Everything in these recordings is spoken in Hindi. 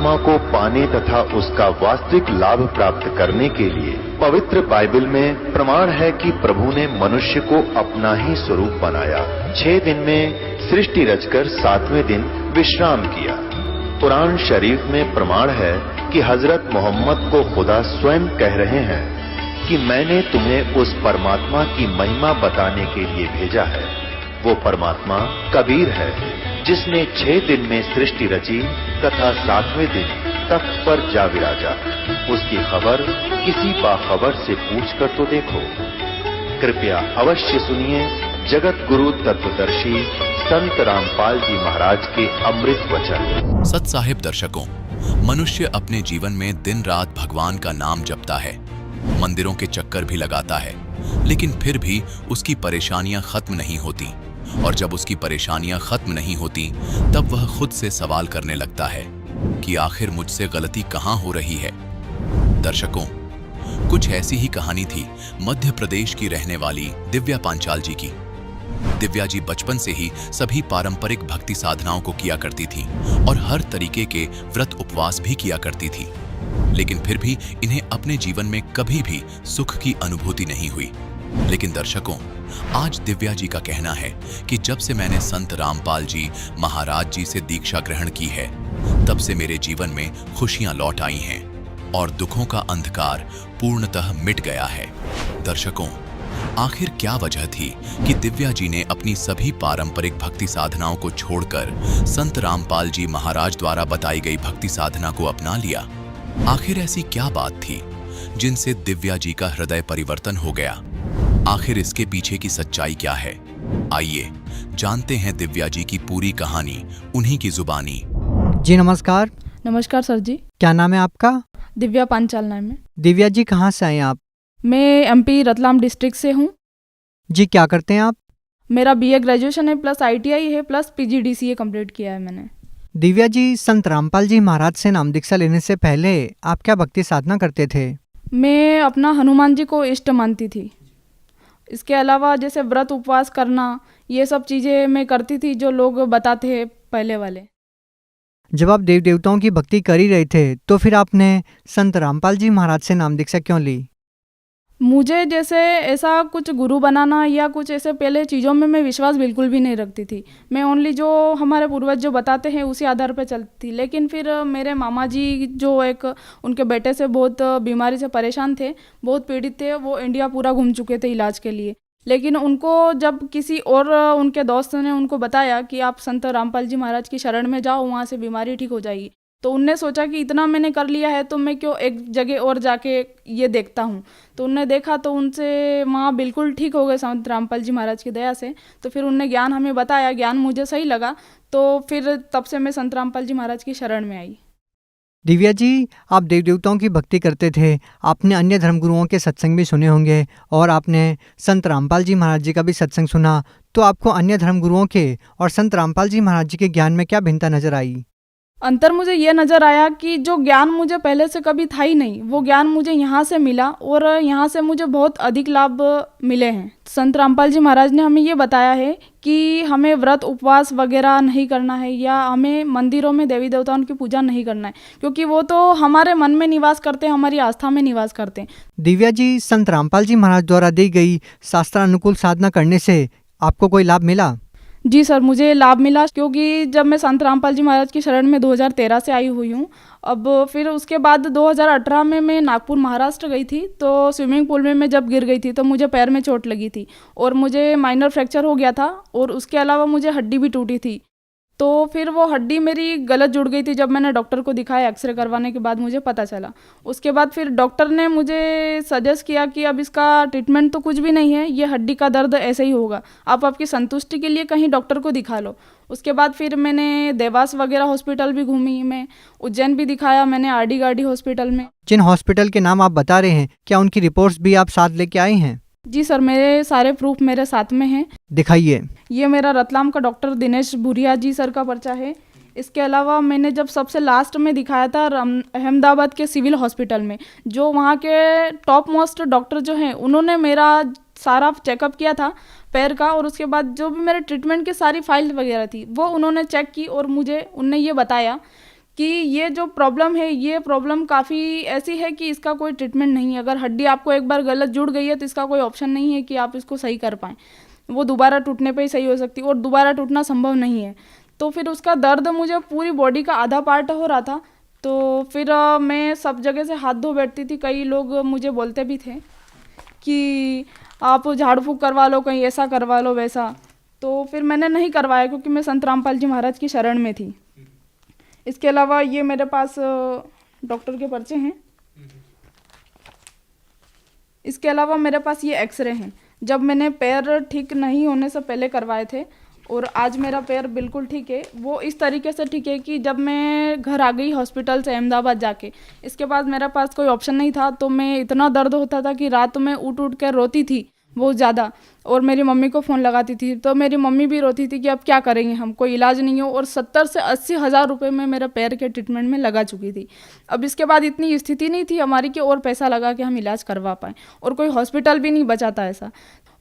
परमात्मा को पाने तथा उसका वास्तविक लाभ प्राप्त करने के लिए पवित्र बाइबल में प्रमाण है कि प्रभु ने मनुष्य को अपना ही स्वरूप बनाया। 6 दिन में सृष्टि रचकर 7वें दिन विश्राम किया। कुरान शरीफ में प्रमाण है कि हजरत मोहम्मद को खुदा स्वयं कह रहे हैं कि मैंने तुम्हें उस परमात्मा की महिमा बताने के लिए भेजा है। वो परमात्मा कबीर है जिसने 6 दिन में सृष्टि रची तथा 7वें दिन तख्त पर जा विराजा। उसकी खबर किसी बाखबर से पूछकर तो देखो। कृपया अवश्य सुनिए जगत गुरु तत्वदर्शी संत रामपाल जी महाराज के अमृत वचन। सत साहिब दर्शकों, मनुष्य अपने जीवन में दिन रात भगवान का नाम जपता है, मंदिरों के चक्कर भी लगाता है, लेकिन फिर भी उसकी परेशानियां खत्म नहीं होती। और जब उसकी परेशानियां खत्म नहीं होती तब वह खुद से सवाल करने लगता है कि आखिर मुझसे गलती कहां हो रही है। दर्शकों, कुछ ऐसी ही कहानी थी मध्य प्रदेश की रहने वाली दिव्या पांचाल जी की। दिव्या जी बचपन से ही सभी पारंपरिक भक्ति साधनाओं को किया करती थी और हर तरीके के व्रत उपवास भी किया करती थी, लेकिन फिर भी इन्हें अपने जीवन में कभी भी सुख की अनुभूति नहीं हुई। लेकिन दर्शकों, आज दिव्या जी का कहना है कि जब से मैंने संत रामपाल जी महाराज जी से दीक्षा ग्रहण की है, तब से मेरे जीवन में खुशियां लौट आई हैं और दुखों का अंधकार पूर्णतः मिट गया है। दर्शकों, आखिर क्या वजह थी कि दिव्या जी ने अपनी सभी पारंपरिक भक्ति साधनाओं को छोड़कर संत रामपाल जी महाराज द्वारा बताई गई भक्ति साधना को अपना लिया? आखिर ऐसी क्या बात थी जिनसे दिव्या जी का हृदय परिवर्तन हो गया? आखिर इसके पीछे की सच्चाई क्या है? आइए जानते हैं दिव्या जी की पूरी कहानी उन्हीं की जुबानी। जी नमस्कार। नमस्कार सर जी। क्या नाम है आपका? दिव्या पांचाल नाम है। दिव्या जी कहाँ से आए आप? मैं एमपी रतलाम डिस्ट्रिक्ट से हूँ। जी क्या करते हैं आप? मेरा बीए ग्रेजुएशन है प्लस आईटीआई है प्लस पीजीडीसीए कंप्लीट किया है मैंने। दिव्या जी, संत रामपाल जी महाराज से नाम दीक्षा लेने से पहले आप क्या भक्ति साधना करते थे? मैं अपना हनुमान जी को इष्ट मानती थी। इसके अलावा जैसे व्रत उपवास करना, ये सब चीज़ें मैं करती थी जो लोग बताते हैं पहले वाले। जब आप देव देवताओं की भक्ति कर ही रहे थे तो फिर आपने संत रामपाल जी महाराज से नाम दीक्षा क्यों ली? मुझे जैसे ऐसा कुछ गुरु बनाना या कुछ ऐसे पहले चीज़ों में मैं विश्वास बिल्कुल भी नहीं रखती थी। मैं ओनली जो हमारे पूर्वज जो बताते हैं उसी आधार पर चलती थी। लेकिन फिर मेरे मामा जी जो एक उनके बेटे से बहुत बीमारी से परेशान थे, बहुत पीड़ित थे, वो इंडिया पूरा घूम चुके थे इलाज के लिए। लेकिन उनको जब किसी और उनके दोस्त ने उनको बताया कि आप संत रामपाल जी महाराज की शरण में जाओ, वहाँ से बीमारी ठीक हो जाएगी, तो उनने सोचा कि इतना मैंने कर लिया है तो मैं क्यों एक जगह और जाके ये देखता हूँ। तो उनने देखा तो उनसे वहाँ बिल्कुल ठीक हो गए संत रामपाल जी महाराज की दया से। तो फिर उनने ज्ञान हमें बताया, ज्ञान मुझे सही लगा, तो फिर तब से मैं संत रामपाल जी महाराज की शरण में आई। दिव्या जी, आप देव देवताओं की भक्ति करते थे, आपने अन्य धर्मगुरुओं के सत्संग भी सुने होंगे और आपने संत रामपाल जी महाराज जी का भी सत्संग सुना, तो आपको अन्य धर्मगुरुओं के और संत रामपाल जी महाराज जी के ज्ञान में क्या भिन्नता नजर आई? अंतर मुझे ये नज़र आया कि जो ज्ञान मुझे पहले से कभी था ही नहीं, वो ज्ञान मुझे यहाँ से मिला और यहाँ से मुझे बहुत अधिक लाभ मिले हैं। संत रामपाल जी महाराज ने हमें ये बताया है कि हमें व्रत उपवास वगैरह नहीं करना है या हमें मंदिरों में देवी देवताओं की पूजा नहीं करना है, क्योंकि वो तो हमारे मन में निवास करते हैं, हमारी आस्था में निवास करते हैं। दिव्या जी, संत रामपाल जी महाराज द्वारा दी गई शास्त्रानुकूल साधना करने से आपको कोई लाभ मिला? जी सर, मुझे लाभ मिला, क्योंकि जब मैं संत रामपाल जी महाराज की शरण में 2013 से आई हुई हूँ। अब फिर उसके बाद 2018 में मैं नागपुर महाराष्ट्र गई थी, तो स्विमिंग पूल में मैं जब गिर गई थी तो मुझे पैर में चोट लगी थी और मुझे माइनर फ्रैक्चर हो गया था और उसके अलावा मुझे हड्डी भी टूटी थी। तो फिर वो हड्डी मेरी गलत जुड़ गई थी। जब मैंने डॉक्टर को दिखाया, एक्सरे करवाने के बाद मुझे पता चला। उसके बाद फिर डॉक्टर ने मुझे सजेस्ट किया कि अब इसका ट्रीटमेंट तो कुछ भी नहीं है, ये हड्डी का दर्द ऐसे ही होगा, आप आपकी संतुष्टि के लिए कहीं डॉक्टर को दिखा लो। उसके बाद फिर मैंने देवास वगैरह हॉस्पिटल भी घूमी, मैं उज्जैन भी दिखाया मैंने, आरडी गार्डी हॉस्पिटल में। जिन हॉस्पिटल के नाम आप बता रहे हैं, क्या उनकी रिपोर्ट्स भी आप साथ लेके आए हैं? जी सर, मेरे सारे प्रूफ मेरे साथ में हैं। दिखाइए। ये मेरा रतलाम का डॉक्टर दिनेश भूरिया जी सर का पर्चा है। इसके अलावा मैंने जब सबसे लास्ट में दिखाया था अहमदाबाद के सिविल हॉस्पिटल में, जो वहाँ के टॉप मोस्ट डॉक्टर जो हैं उन्होंने मेरा सारा चेकअप किया था पैर का, और उसके बाद जो भी मेरे ट्रीटमेंट की सारी फाइल वगैरह थी वो उन्होंने चेक की और मुझे उनने ये बताया कि ये जो प्रॉब्लम है, ये प्रॉब्लम काफ़ी ऐसी है कि इसका कोई ट्रीटमेंट नहीं है। अगर हड्डी आपको एक बार गलत जुड़ गई है तो इसका कोई ऑप्शन नहीं है कि आप इसको सही कर पाएँ। वो दोबारा टूटने पे ही सही हो सकती है और दोबारा टूटना संभव नहीं है। तो फिर उसका दर्द मुझे पूरी बॉडी का आधा पार्ट हो रहा था। तो फिर मैं सब जगह से हाथ धो बैठती थी। कई लोग मुझे बोलते भी थे कि आप झाड़ फूँक करवा लो, कहीं ऐसा करवा लो वैसा। तो फिर मैंने नहीं करवाया क्योंकि मैं संत रामपाल जी महाराज की शरण में थी। इसके अलावा ये मेरे पास डॉक्टर के पर्चे हैं। इसके अलावा मेरे पास ये एक्सरे हैं, जब मैंने पैर ठीक नहीं होने से पहले करवाए थे, और आज मेरा पैर बिल्कुल ठीक है। वो इस तरीके से ठीक है कि जब मैं घर आ गई हॉस्पिटल से अहमदाबाद जाके, इसके बाद मेरे पास कोई ऑप्शन नहीं था। तो मैं इतना दर्द होता था कि रात में उठ उठ कर रोती थी बहुत ज़्यादा, और मेरी मम्मी को फ़ोन लगाती थी। तो मेरी मम्मी भी रोती थी कि अब क्या करेंगे हम, कोई इलाज नहीं हो। और 70 से 80 हज़ार रुपये में मेरे पैर के ट्रीटमेंट में लगा चुकी थी। अब इसके बाद इतनी स्थिति नहीं थी हमारी कि और पैसा लगा के हम इलाज करवा पाएँ, और कोई हॉस्पिटल भी नहीं बचा था ऐसा।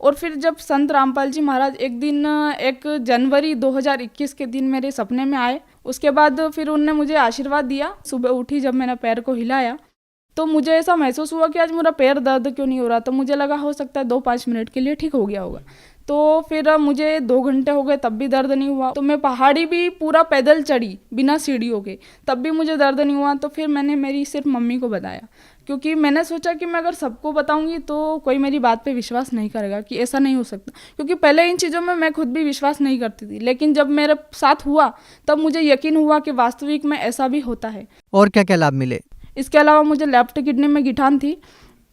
और फिर जब संत रामपाल जी महाराज एक दिन 1 जनवरी 2021 के दिन मेरे सपने में आए, उसके बाद फिर उनने मुझे आशीर्वाद दिया। सुबह उठी जब मैंने पैर को हिलाया तो मुझे ऐसा महसूस हुआ कि आज मेरा पैर दर्द क्यों नहीं हो रहा। तो मुझे लगा हो सकता है 2-5 मिनट के लिए ठीक हो गया होगा। तो फिर मुझे 2 घंटे हो गए तब भी दर्द नहीं हुआ। तो मैं पहाड़ी भी पूरा पैदल चढ़ी बिना सीढ़ियों के, तब भी मुझे दर्द नहीं हुआ। तो फिर मैंने मेरी सिर्फ मम्मी को बताया, क्योंकि मैंने सोचा कि मैं अगर सबको बताऊंगी तो कोई मेरी बात पे विश्वास नहीं करेगा कि ऐसा नहीं हो सकता। क्योंकि पहले इन चीज़ों में मैं खुद भी विश्वास नहीं करती थी, लेकिन जब मेरे साथ हुआ तब मुझे यकीन हुआ कि वास्तविक में ऐसा भी होता है। और क्या क्या लाभ मिले? इसके अलावा मुझे लेफ्ट किडनी में गिठान थी,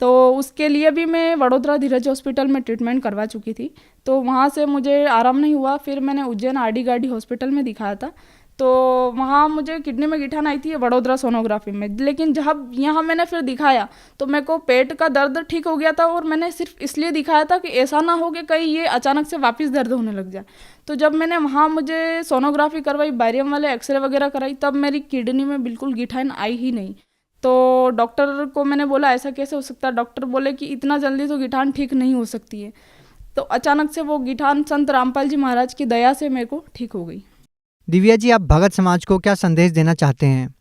तो उसके लिए भी मैं वडोदरा धीरज हॉस्पिटल में ट्रीटमेंट करवा चुकी थी। तो वहाँ से मुझे आराम नहीं हुआ। फिर मैंने उज्जैन आरडी गार्डी हॉस्पिटल में दिखाया था, तो वहाँ मुझे किडनी में गिठान आई थी वडोदरा सोनोग्राफी में। लेकिन जब यहाँ मैंने फिर दिखाया तो मेरे को पेट का दर्द ठीक हो गया था, और मैंने सिर्फ इसलिए दिखाया था कि ऐसा ना हो कि कहीं ये अचानक से वापस दर्द होने लग जाए। तो जब मैंने वहाँ मुझे सोनोग्राफी करवाई, बैरियम वाले एक्सरे वगैरह कराई, तब मेरी किडनी में बिल्कुल गिठान आई ही नहीं। तो डॉक्टर को मैंने बोला ऐसा कैसे हो सकता है। डॉक्टर बोले कि इतना जल्दी तो गिठान ठीक नहीं हो सकती है। तो अचानक से वो गिठान संत रामपाल जी महाराज की दया से मेरे को ठीक हो गई। दिव्या जी, आप भगत समाज को क्या संदेश देना चाहते हैं?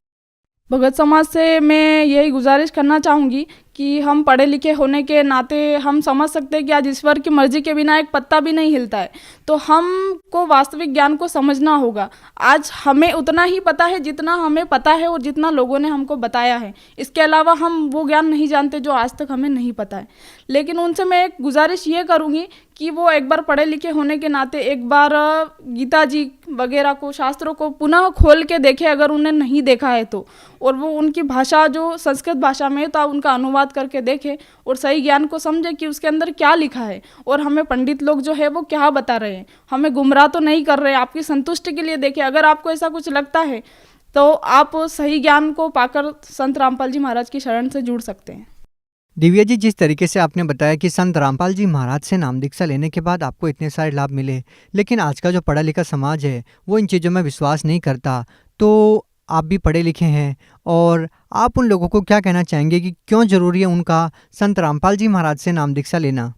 भगत समाज से मैं यही गुजारिश करना चाहूँगी कि हम पढ़े लिखे होने के नाते हम समझ सकते हैं कि आज ईश्वर की मर्जी के बिना एक पत्ता भी नहीं हिलता है। तो हमको वास्तविक ज्ञान को समझना होगा। आज हमें उतना ही पता है जितना हमें पता है और जितना लोगों ने हमको बताया है। इसके अलावा हम वो ज्ञान नहीं जानते जो आज तक हमें नहीं पता है। लेकिन उनसे मैं एक गुजारिश ये करूँगी कि वो एक बार पढ़े लिखे होने के नाते एक बार गीता जी वगैरह को, शास्त्रों को पुनः खोल के देखें अगर उन्हें नहीं देखा है तो, और वो उनकी भाषा जो संस्कृत भाषा में है तो उनका अनुवाद करके देखें और सही ज्ञान को समझें कि उसके अंदर क्या लिखा है और हमें पंडित लोग जो है वो क्या बता रहे हैं, हमें गुमराह तो नहीं कर रहे हैं। आपकी संतुष्टि के लिए देखें। अगर आपको ऐसा कुछ लगता है तो आप सही ज्ञान को पाकर संत रामपाल जी महाराज की शरण से जुड़ सकते हैं। दिव्या जी, जिस तरीके से आपने बताया कि संत रामपाल जी महाराज से नाम दीक्षा लेने के बाद आपको इतने सारे लाभ मिले, लेकिन आज का जो पढ़ा लिखा समाज है वो इन चीज़ों में विश्वास नहीं करता, तो आप भी पढ़े लिखे हैं और आप उन लोगों को क्या कहना चाहेंगे कि क्यों ज़रूरी है उनका संत रामपाल जी महाराज से नाम दीक्षा लेना?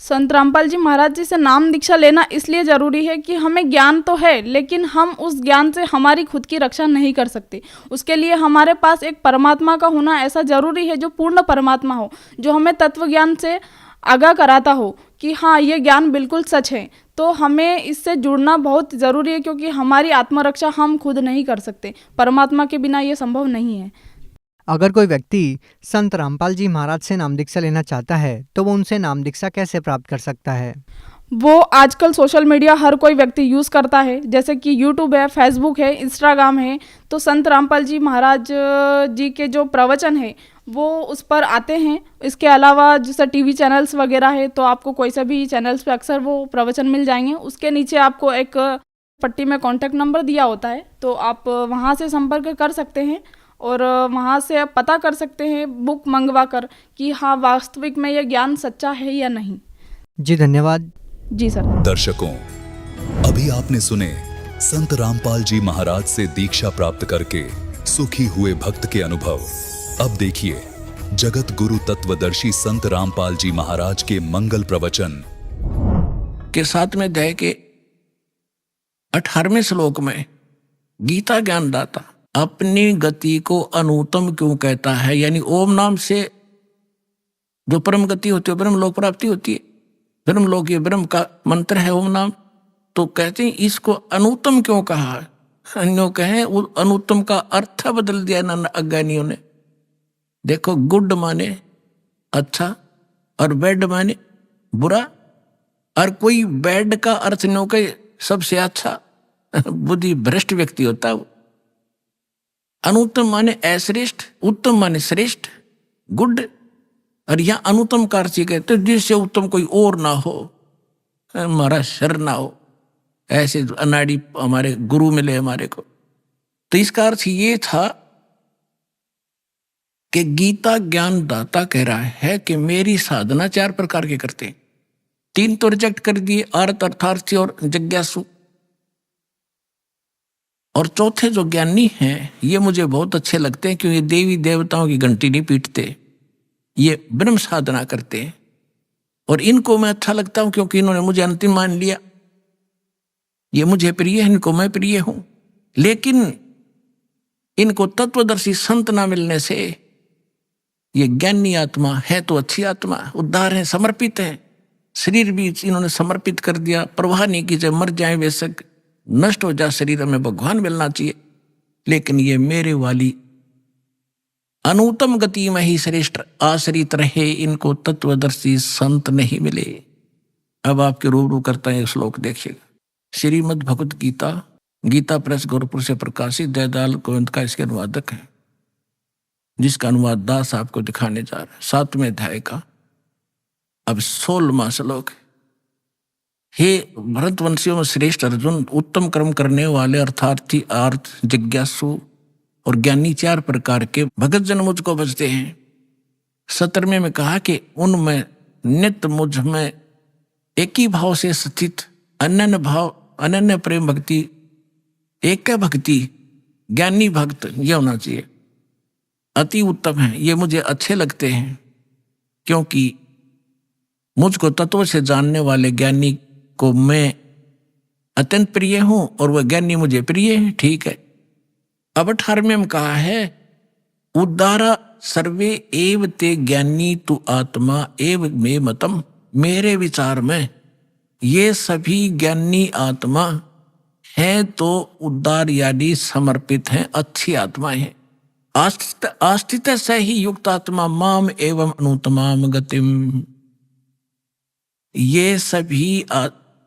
संत रामपाल जी महाराज जी से नाम दीक्षा लेना इसलिए ज़रूरी है कि हमें ज्ञान तो है, लेकिन हम उस ज्ञान से हमारी खुद की रक्षा नहीं कर सकते। उसके लिए हमारे पास एक परमात्मा का होना ऐसा ज़रूरी है जो पूर्ण परमात्मा हो, जो हमें तत्व ज्ञान से आगाह कराता हो कि हाँ ये ज्ञान बिल्कुल सच है। तो हमें इससे जुड़ना बहुत ज़रूरी है, क्योंकि हमारी आत्मरक्षा हम खुद नहीं कर सकते। परमात्मा के बिना ये संभव नहीं है। अगर कोई व्यक्ति संत रामपाल जी महाराज से नाम दीक्षा लेना चाहता है तो वो उनसे नाम दीक्षा कैसे प्राप्त कर सकता है? वो आजकल सोशल मीडिया हर कोई व्यक्ति यूज़ करता है, जैसे कि यूट्यूब है, फेसबुक है, इंस्टाग्राम है। तो संत रामपाल जी महाराज जी के जो प्रवचन है वो उस पर आते हैं। इसके अलावा जैसे टीवी चैनल्स वगैरह है तो आपको कोई सा भी चैनल्स पे अक्सर वो प्रवचन मिल जाएंगे। उसके नीचे आपको एक पट्टी में कॉन्टैक्ट नंबर दिया होता है, तो आप वहाँ से संपर्क कर सकते हैं और वहाँ से आप पता कर सकते हैं बुक मंगवा कर कि हाँ वास्तविक में यह ज्ञान सच्चा है या नहीं। जी धन्यवाद। जी सर। दर्शकों, अभी आपने सुने संत रामपाल जी महाराज से दीक्षा प्राप्त करके सुखी हुए भक्त के अनुभव। अब देखिए जगत गुरु तत्वदर्शी संत रामपाल जी महाराज के मंगल प्रवचन के साथ में अध्याय के 18वें श्लोक में गीता ज्ञानदाता अपनी गति को अनुत्तम क्यों कहता है? यानी ओम नाम से जो परम गति होती है, ब्रह्म लोक प्राप्ति होती है, ब्रह्म लोक ये ब्रह्म का मंत्र है ओम नाम, तो कहते हैं इसको अनुत्तम क्यों कहा? अन्यों कहें वो अनुत्तम का अर्थ बदल दिया ना अज्ञानियों ने। देखो, गुड माने अच्छा और बैड माने बुरा, और कोई बैड का अर्थ न कहे सबसे अच्छा, बुद्धि भ्रष्ट व्यक्ति होता है वो। अनुत्तम माने अश्रेष्ठ, उत्तम माने श्रेष्ठ, गुड, और यहां अनुत्तम का अर्थ कहते जिससे उत्तम कोई और ना हो, हमारा शर ना हो, ऐसे अनाड़ी हमारे गुरु मिले हमारे को। तो इसका अर्थ ये था कि गीता ज्ञान दाता कह रहा है कि मेरी साधना 4 प्रकार के करते हैं। 3 तो रिजेक्ट कर दिए, अर्थ, अर्थार्थी और जिज्ञासु, और चौथे जो ज्ञानी हैं ये मुझे बहुत अच्छे लगते हैं, क्योंकि देवी देवताओं की घंटी नहीं पीटते, ये ब्रह्म साधना करते हैं। और इनको मैं अच्छा लगता हूं क्योंकि इन्होंने मुझे अंतिम मान लिया, ये मुझे प्रिय है, इनको मैं प्रिय हूं। लेकिन इनको तत्वदर्शी संत ना मिलने से ये ज्ञानी आत्मा है तो अच्छी आत्मा, उद्धार है, समर्पित है, शरीर भी इन्होंने समर्पित कर दिया, परवाह नहीं की, जब मर जाए बेशक नष्ट हो जाए शरीर, में भगवान मिलना चाहिए। लेकिन ये मेरे वाली अनुत्तम गति में ही श्रेष्ठ आश्रित रहे, इनको तत्वदर्शी संत नहीं मिले। अब आपके रूबरू करता है श्लोक देखिएगा, श्रीमद् भगवत गीता, गीता प्रेस गोरखपुर से प्रकाशित, दयाल गोविंद का इसके अनुवादक है, जिसका अनुवाद दास आपको दिखाने जा रहा है। 7वें अध्याय का अब 16वां श्लोक। हे भरतवंशियों में श्रेष्ठ अर्जुन, उत्तम कर्म करने वाले अर्थार्थी, अर्थ, जिज्ञासु और ज्ञानी 4 प्रकार के भगत जन मुझको भजते हैं। 17वें में कहा कि उनमें नित्य मुझ में एक ही भाव से स्थित अनन्य भाव, अनन्य प्रेम भक्ति, एक भक्ति, ज्ञानी भक्त यह होना चाहिए, अति उत्तम है, ये मुझे अच्छे लगते हैं, क्योंकि मुझको तत्व से जानने वाले ज्ञानी को मैं अत्यंत प्रिय हूं और वह ज्ञानी मुझे प्रिय है। ठीक है। अब 18वें में कहा है, उद्धारा सर्वे एव ते ज्ञानी तु आत्मा एव मे मतम, मेरे विचार में ये सभी ज्ञानी आत्मा है तो उद्धार यानी समर्पित हैं, अच्छी आत्माएं हैं। आस्थित से ही युक्त आत्मा माम एवं अनुत्तमाम गतिम, ये सभी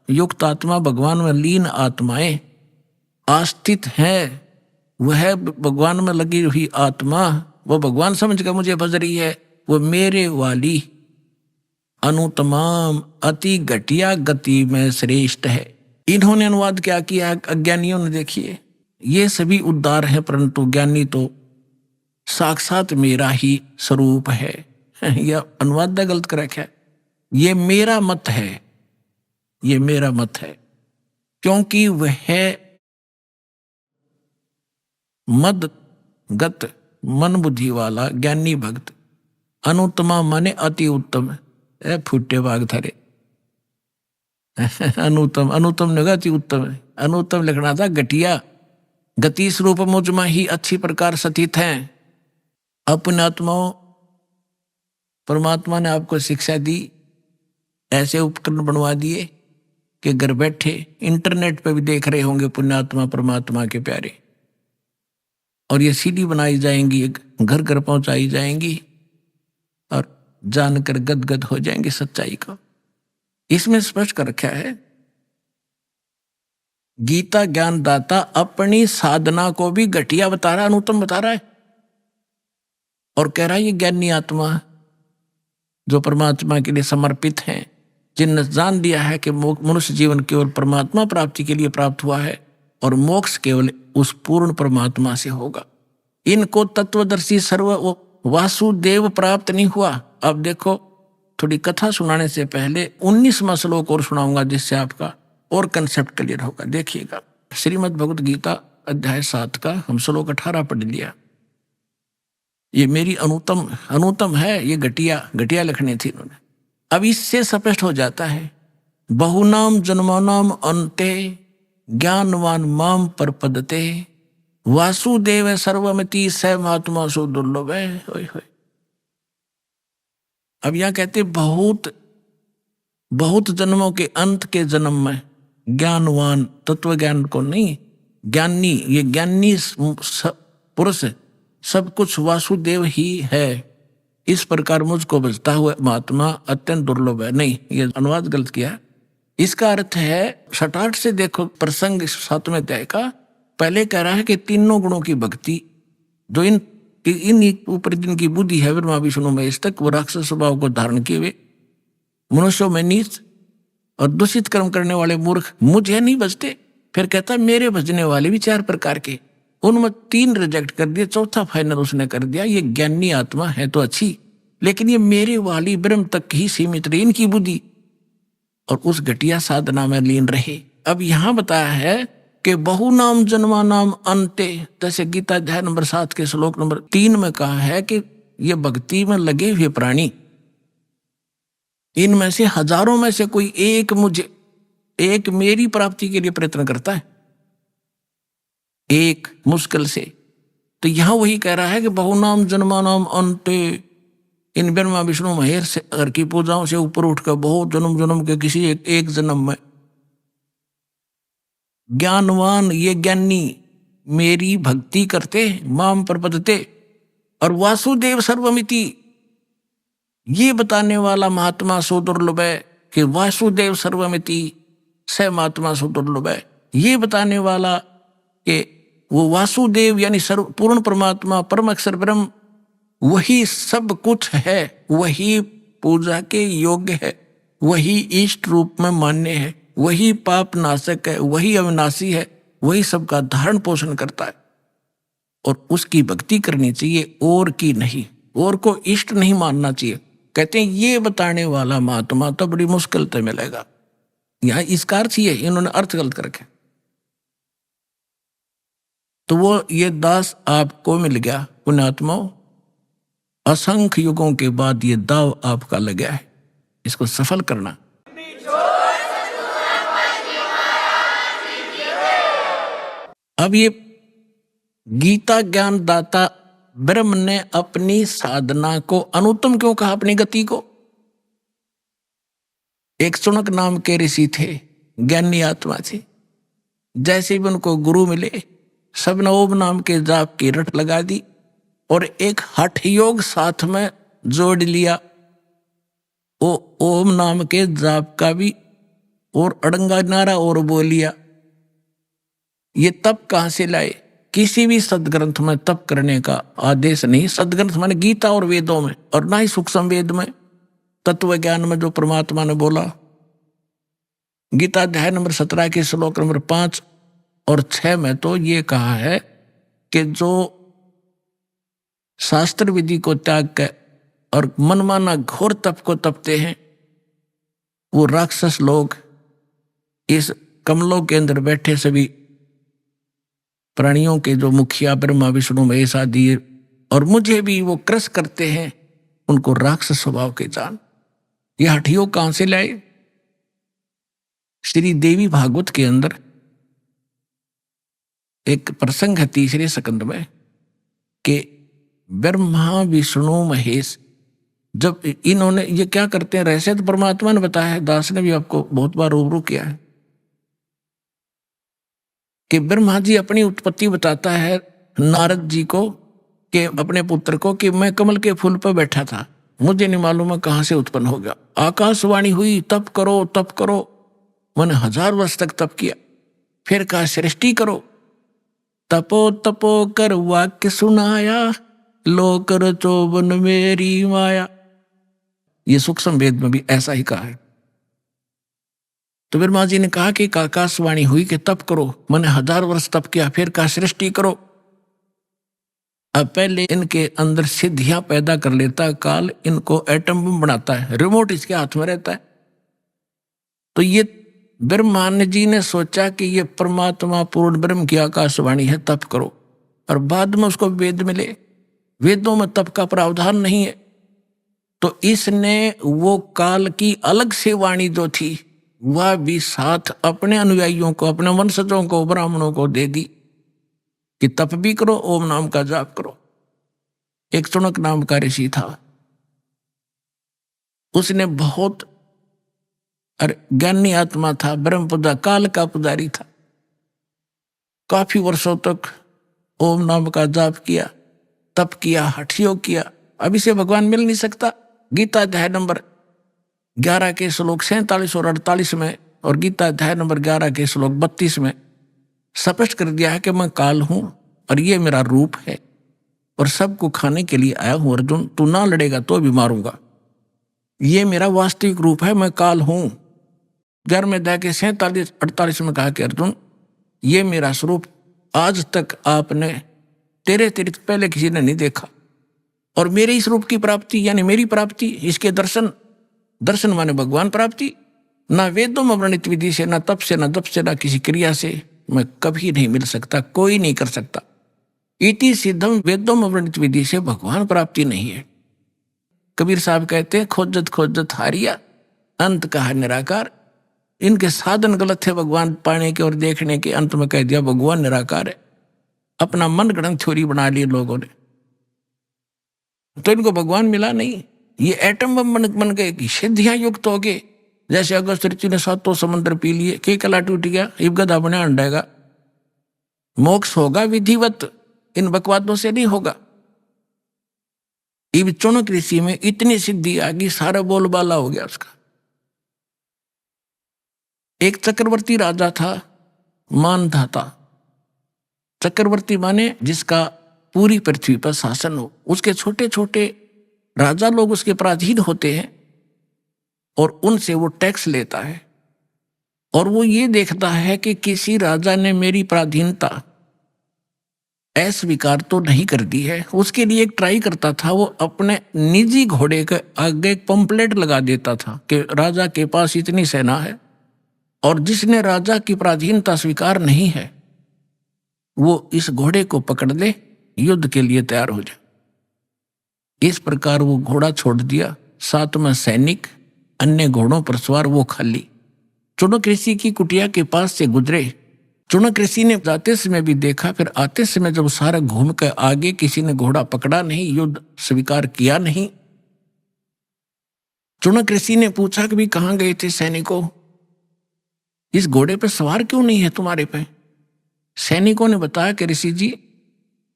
युक्त आत्मा भगवान में लीन आत्माएं आस्थित हैं, वह भगवान में लगी हुई आत्मा, वो भगवान समझ कर मुझे भज रही है, वो मेरे वाली अनुत्तमाम अति घटिया गति में श्रेष्ठ है। इन्होंने अनुवाद क्या किया अज्ञानियों ने? देखिए, ये सभी उद्धार हैं, परंतु ज्ञानी तो साक्षात मेरा ही स्वरूप है। यह अनुवाद गलत कर रखा है। ये मेरा मत है, ये मेरा मत है, क्योंकि वह मद गत मन बुद्धि वाला ज्ञानी भक्त, अनुत्तमा माने अति उत्तम, फुटे बाग थरे अनुत्तम, अनुत्तम ने अति उत्तम है, अनुत्तम लिखना था घटिया, गति स्वरूप मुझ में ही अच्छी प्रकार स्थित हैं। अपने आत्माओं, परमात्मा ने आपको शिक्षा दी, ऐसे उपकरण बनवा दिए कि घर बैठे इंटरनेट पे भी देख रहे होंगे पुण्यात्मा परमात्मा के प्यारे, और ये सीडी बनाई जाएंगी, घर घर पहुंचाई जाएंगी, और जानकर गदगद हो जाएंगे सच्चाई को। इसमें स्पष्ट कर रखा है, गीता ज्ञान दाता अपनी साधना को भी घटिया बता रहा है, अनुत्तम बता रहा है, और कह रहा है ये ज्ञानी आत्मा जो परमात्मा के लिए समर्पित हैं, जिनने जान दिया है कि मनुष्य जीवन केवल परमात्मा प्राप्ति के लिए प्राप्त हुआ है और मोक्ष केवल उस पूर्ण परमात्मा से होगा। इनको तत्वदर्शी सर्व वासुदेव प्राप्त नहीं हुआ। अब देखो, थोड़ी कथा सुनाने से पहले 19वां श्लोक और सुनाऊंगा, जिससे आपका और कंसेप्ट क्लियर होगा। देखिएगा, श्रीमद् भगवत गीता अध्याय 7 का हम श्लोक 18 पढ़ लिया। ये मेरी अनुत्तम है, ये घटिया लिखनी थी इन्होंने। अब इससे स्पष्ट हो जाता है, बहुनाम जन्मानाम अन्ते ज्ञानवान माम परपदते वासुदेव सर्वमिति स महात्मा सो दुर्लभ है। होय होय। अब यहां कहते बहुत बहुत जन्मों के अंत के जन्म में ज्ञानवान, तत्व ज्ञान को नहीं, ज्ञानी, ये ज्ञानी पुरुष सब कुछ वासुदेव ही है, इस प्रकार मुझको बचता हुआ महात्मा अत्यंत दुर्लभ है। नहीं, ये अनुवाद गलत किया। इसका अर्थ है 68 से देखो प्रसंग 7वें अध्याय का, पहले कह रहा है कि तीनों गुणों की भक्ति जो इन ऊपर जिनकी बुद्धि है ब्रह्मा विष्णु महेश तक, वो राक्षस स्वभाव को धारण किए हुए मनुष्यों में नीच और दूषित कर्म करने वाले मूर्ख मुझे नहीं बचते। फिर कहता मेरे भजने वाले भी 4 प्रकार के, उनमें 3 रिजेक्ट कर दिए, चौथा फाइनल उसने कर दिया। ये ज्ञानी आत्मा है तो अच्छी, लेकिन ये मेरे वाली ब्रह्म तक ही सीमित रही इनकी बुद्धि और उस घटिया साधना में लीन रहे। अब यहां बताया है कि बहु नाम जन्मा नाम अंते, जैसे गीता अध्याय नंबर 7 के श्लोक नंबर 3 में कहा है कि ये भक्ति में लगे हुए प्राणी, इनमें से हजारों में से कोई एक मेरी प्राप्ति के लिए प्रयत्न करता है, एक मुश्किल से। तो यहां वही कह रहा है कि बहु नाम जन्मा नाम अंते, इन ब्रह्मा विष्णु महेश से घर की पूजाओं से ऊपर उठकर बहुत जन्म जन्म के किसी एक जन्म में ज्ञानवान, ये ज्ञानी मेरी भक्ति करते माम प्रपदते, और वासुदेव सर्वमिति, ये बताने वाला महात्मा सो दुर्लभ है कि वासुदेव सर्वमिति स महात्मा सो दुर्लभ है। ये बताने वाला कि वो वासुदेव यानी सर्व पूर्ण परमात्मा परम अक्षर ब्रह्म वही सब कुछ है, वही पूजा के योग्य है, वही इष्ट रूप में मान्य है, वही पाप नाशक है, वही अविनाशी है, वही सबका धारण पोषण करता है और उसकी भक्ति करनी चाहिए और की नहीं, और को इष्ट नहीं मानना चाहिए। कहते हैं ये बताने वाला महात्मा तो बड़ी मुश्किल से मिलेगा। यहां इसका अर्थ ही है, इन्होंने अर्थ गलत कर रखे। तो वो ये दास आपको मिल गया पुण्यात्माओं, असंख्य युगों के बाद ये दाव आपका लगा है, इसको सफल करना। अब ये गीता ज्ञान दाता ब्रह्म ने अपनी साधना को अनुत्तम क्यों कहा, अपनी गति को? एक सुनक नाम के ऋषि थे, ज्ञानी आत्मा थी, जैसे भी उनको गुरु मिले सबने ओम नाम के जाप की रट लगा दी और एक हठ योग साथ में जोड़ लिया, वो ओम नाम के जाप का भी और अड़ंगा नारा और बोल लिया। ये तप कहां से लाए? किसी भी सदग्रंथ में तप करने का आदेश नहीं, सदग्रंथ माने गीता और वेदों में, और ना ही सूक्ष्म वेद में, तत्व ज्ञान में जो परमात्मा ने बोला। गीता अध्याय नंबर 17 के श्लोक नंबर 5 और 6 में तो ये कहा है कि जो शास्त्र विधि को त्याग कर और मनमाना घोर तप को तपते हैं, वो राक्षस लोग इस कमलों के अंदर बैठे सभी प्राणियों के जो मुखिया ब्रह्मा विष्णु महेश आदि और मुझे भी वो क्रस करते हैं, उनको राक्षस स्वभाव के जान। ये हठयोग कहां से लाए? श्री देवी भागवत के अंदर एक प्रसंग है 3रे स्कंद में कि ब्रह्मा विष्णु महेश जब इन्होंने ये क्या करते हैं, रहस्य तो परमात्मा ने बताया है, दास ने भी आपको बहुत बार रूबरू किया है कि ब्रह्मा जी अपनी उत्पत्ति बताता है नारद जी को कि अपने पुत्र को कि मैं कमल के फूल पर बैठा था, मुझे नहीं मालूम है कहां से उत्पन्न हो गया। आकाशवाणी हुई तप करो तप करो, मैंने 1000 वर्ष तक तप किया। फिर कहा सृष्टि करो, तपो तपो कर वाक्य सुनाया, लो कर चोबन मेरी माया। ये सूक्ष्म वेद में भी ऐसा ही कहा है। तो ब्रह्मा जी ने कहा कि आकाशवाणी हुई कि तप करो, मैंने 1000 वर्ष तप किया। फिर कहा सृष्टि करो। अब पहले इनके अंदर सिद्धियां पैदा कर लेता है काल, इनको एटम बम बनाता है, रिमोट इसके हाथ में रहता है। तो ये ब्रह्मा जी ने सोचा कि ये परमात्मा पूर्ण ब्रह्म की आकाशवाणी है, तप करो। और बाद में उसको वेद मिले, वेदों में तप का प्रावधान नहीं है, तो इसने वो काल की अलग से वाणी जो थी वह भी साथ अपने अनुयायियों को, अपने वंशजों को, ब्राह्मणों को दे दी कि तप भी करो, ओम नाम का जाप करो। एक चुनक नाम का ऋषि था, उसने बहुत ज्ञानी आत्मा था, ब्रह्म पूजा काल का पुजारी था। काफी वर्षों तक ओम नाम का जाप किया, तप किया, हठ योग किया। अब इसे भगवान मिल नहीं सकता। गीता अध्याय नंबर 11 के श्लोक 47 और 48 में और गीता अध्याय नंबर 11 के श्लोक 32 में स्पष्ट कर दिया है कि मैं काल हूं और ये मेरा रूप है और सबको खाने के लिए आया हूं। अर्जुन, तू ना लड़ेगा तो भी मारूंगा। ये मेरा वास्तविक रूप है, मैं काल हूं। 11वें अध्याय के 47-48 में कहा कि अर्जुन, ये मेरा स्वरूप आज तक आपने तेरे अतिरिक्त पहले किसी ने नहीं देखा। और मेरे इस रूप की प्राप्ति यानी मेरी प्राप्ति, इसके दर्शन माने भगवान प्राप्ति, ना वेदों में वर्णित विधि से, ना तप से, ना जप से, ना किसी क्रिया से मैं कभी नहीं मिल सकता, कोई नहीं कर सकता। इति सिद्धम, वेदों में वर्णित विधि से भगवान प्राप्ति नहीं है। कबीर साहब कहते हैं, खोजत खोजत हारिया, अंत कहा निराकार। इनके साधन गलत थे भगवान पाने के और देखने के, अंत में कह दिया भगवान निराकार है। अपना मन गढ़ंत थ्योरी बना ली लोगों ने, तो इनको भगवान मिला नहीं। ये एटम बम बन गए, सिद्धियां युक्त हो गए। जैसे अगस्त ऋषि ने 7 समंदर पी लिए, के कला टूट गया, इब गधा बने अंडेगा। मोक्ष होगा विधिवत, इन बकवादों से नहीं होगा। इब चुनक ऋषि में इतनी सिद्धि आ गई, सारा बोलबाला हो गया उसका। एक चक्रवर्ती राजा था, मानधाता। चक्रवर्ती माने जिसका पूरी पृथ्वी पर शासन हो। उसके छोटे छोटे राजा लोग उसके पराधीन होते हैं और उनसे वो टैक्स लेता है। और वो ये देखता है कि किसी राजा ने मेरी पराधीनता अस्वीकार तो नहीं कर दी है। उसके लिए एक ट्राई करता था, वो अपने निजी घोड़े के आगे एक पंपलेट लगा देता था कि राजा के पास इतनी सेना है और जिसने राजा की पराधीनता स्वीकार नहीं है वो इस घोड़े को पकड़ ले, युद्ध के लिए तैयार हो जाए। इस प्रकार वो घोड़ा छोड़ दिया, साथ में सैनिक, अन्य घोड़ों पर सवार, वो खाली। चुनक ऋषि की कुटिया के पास से गुजरे। चुनक ऋषि ने जाते समय भी देखा, फिर आते समय जब सारा घूम कर आगे किसी ने घोड़ा पकड़ा नहीं, युद्ध स्वीकार किया नहीं। चुनक ऋषि ने पूछा कि भी कहां गए थे सैनिकों, इस घोड़े पे सवार क्यों नहीं है तुम्हारे पे? सैनिकों ने बताया कि ऋषि जी,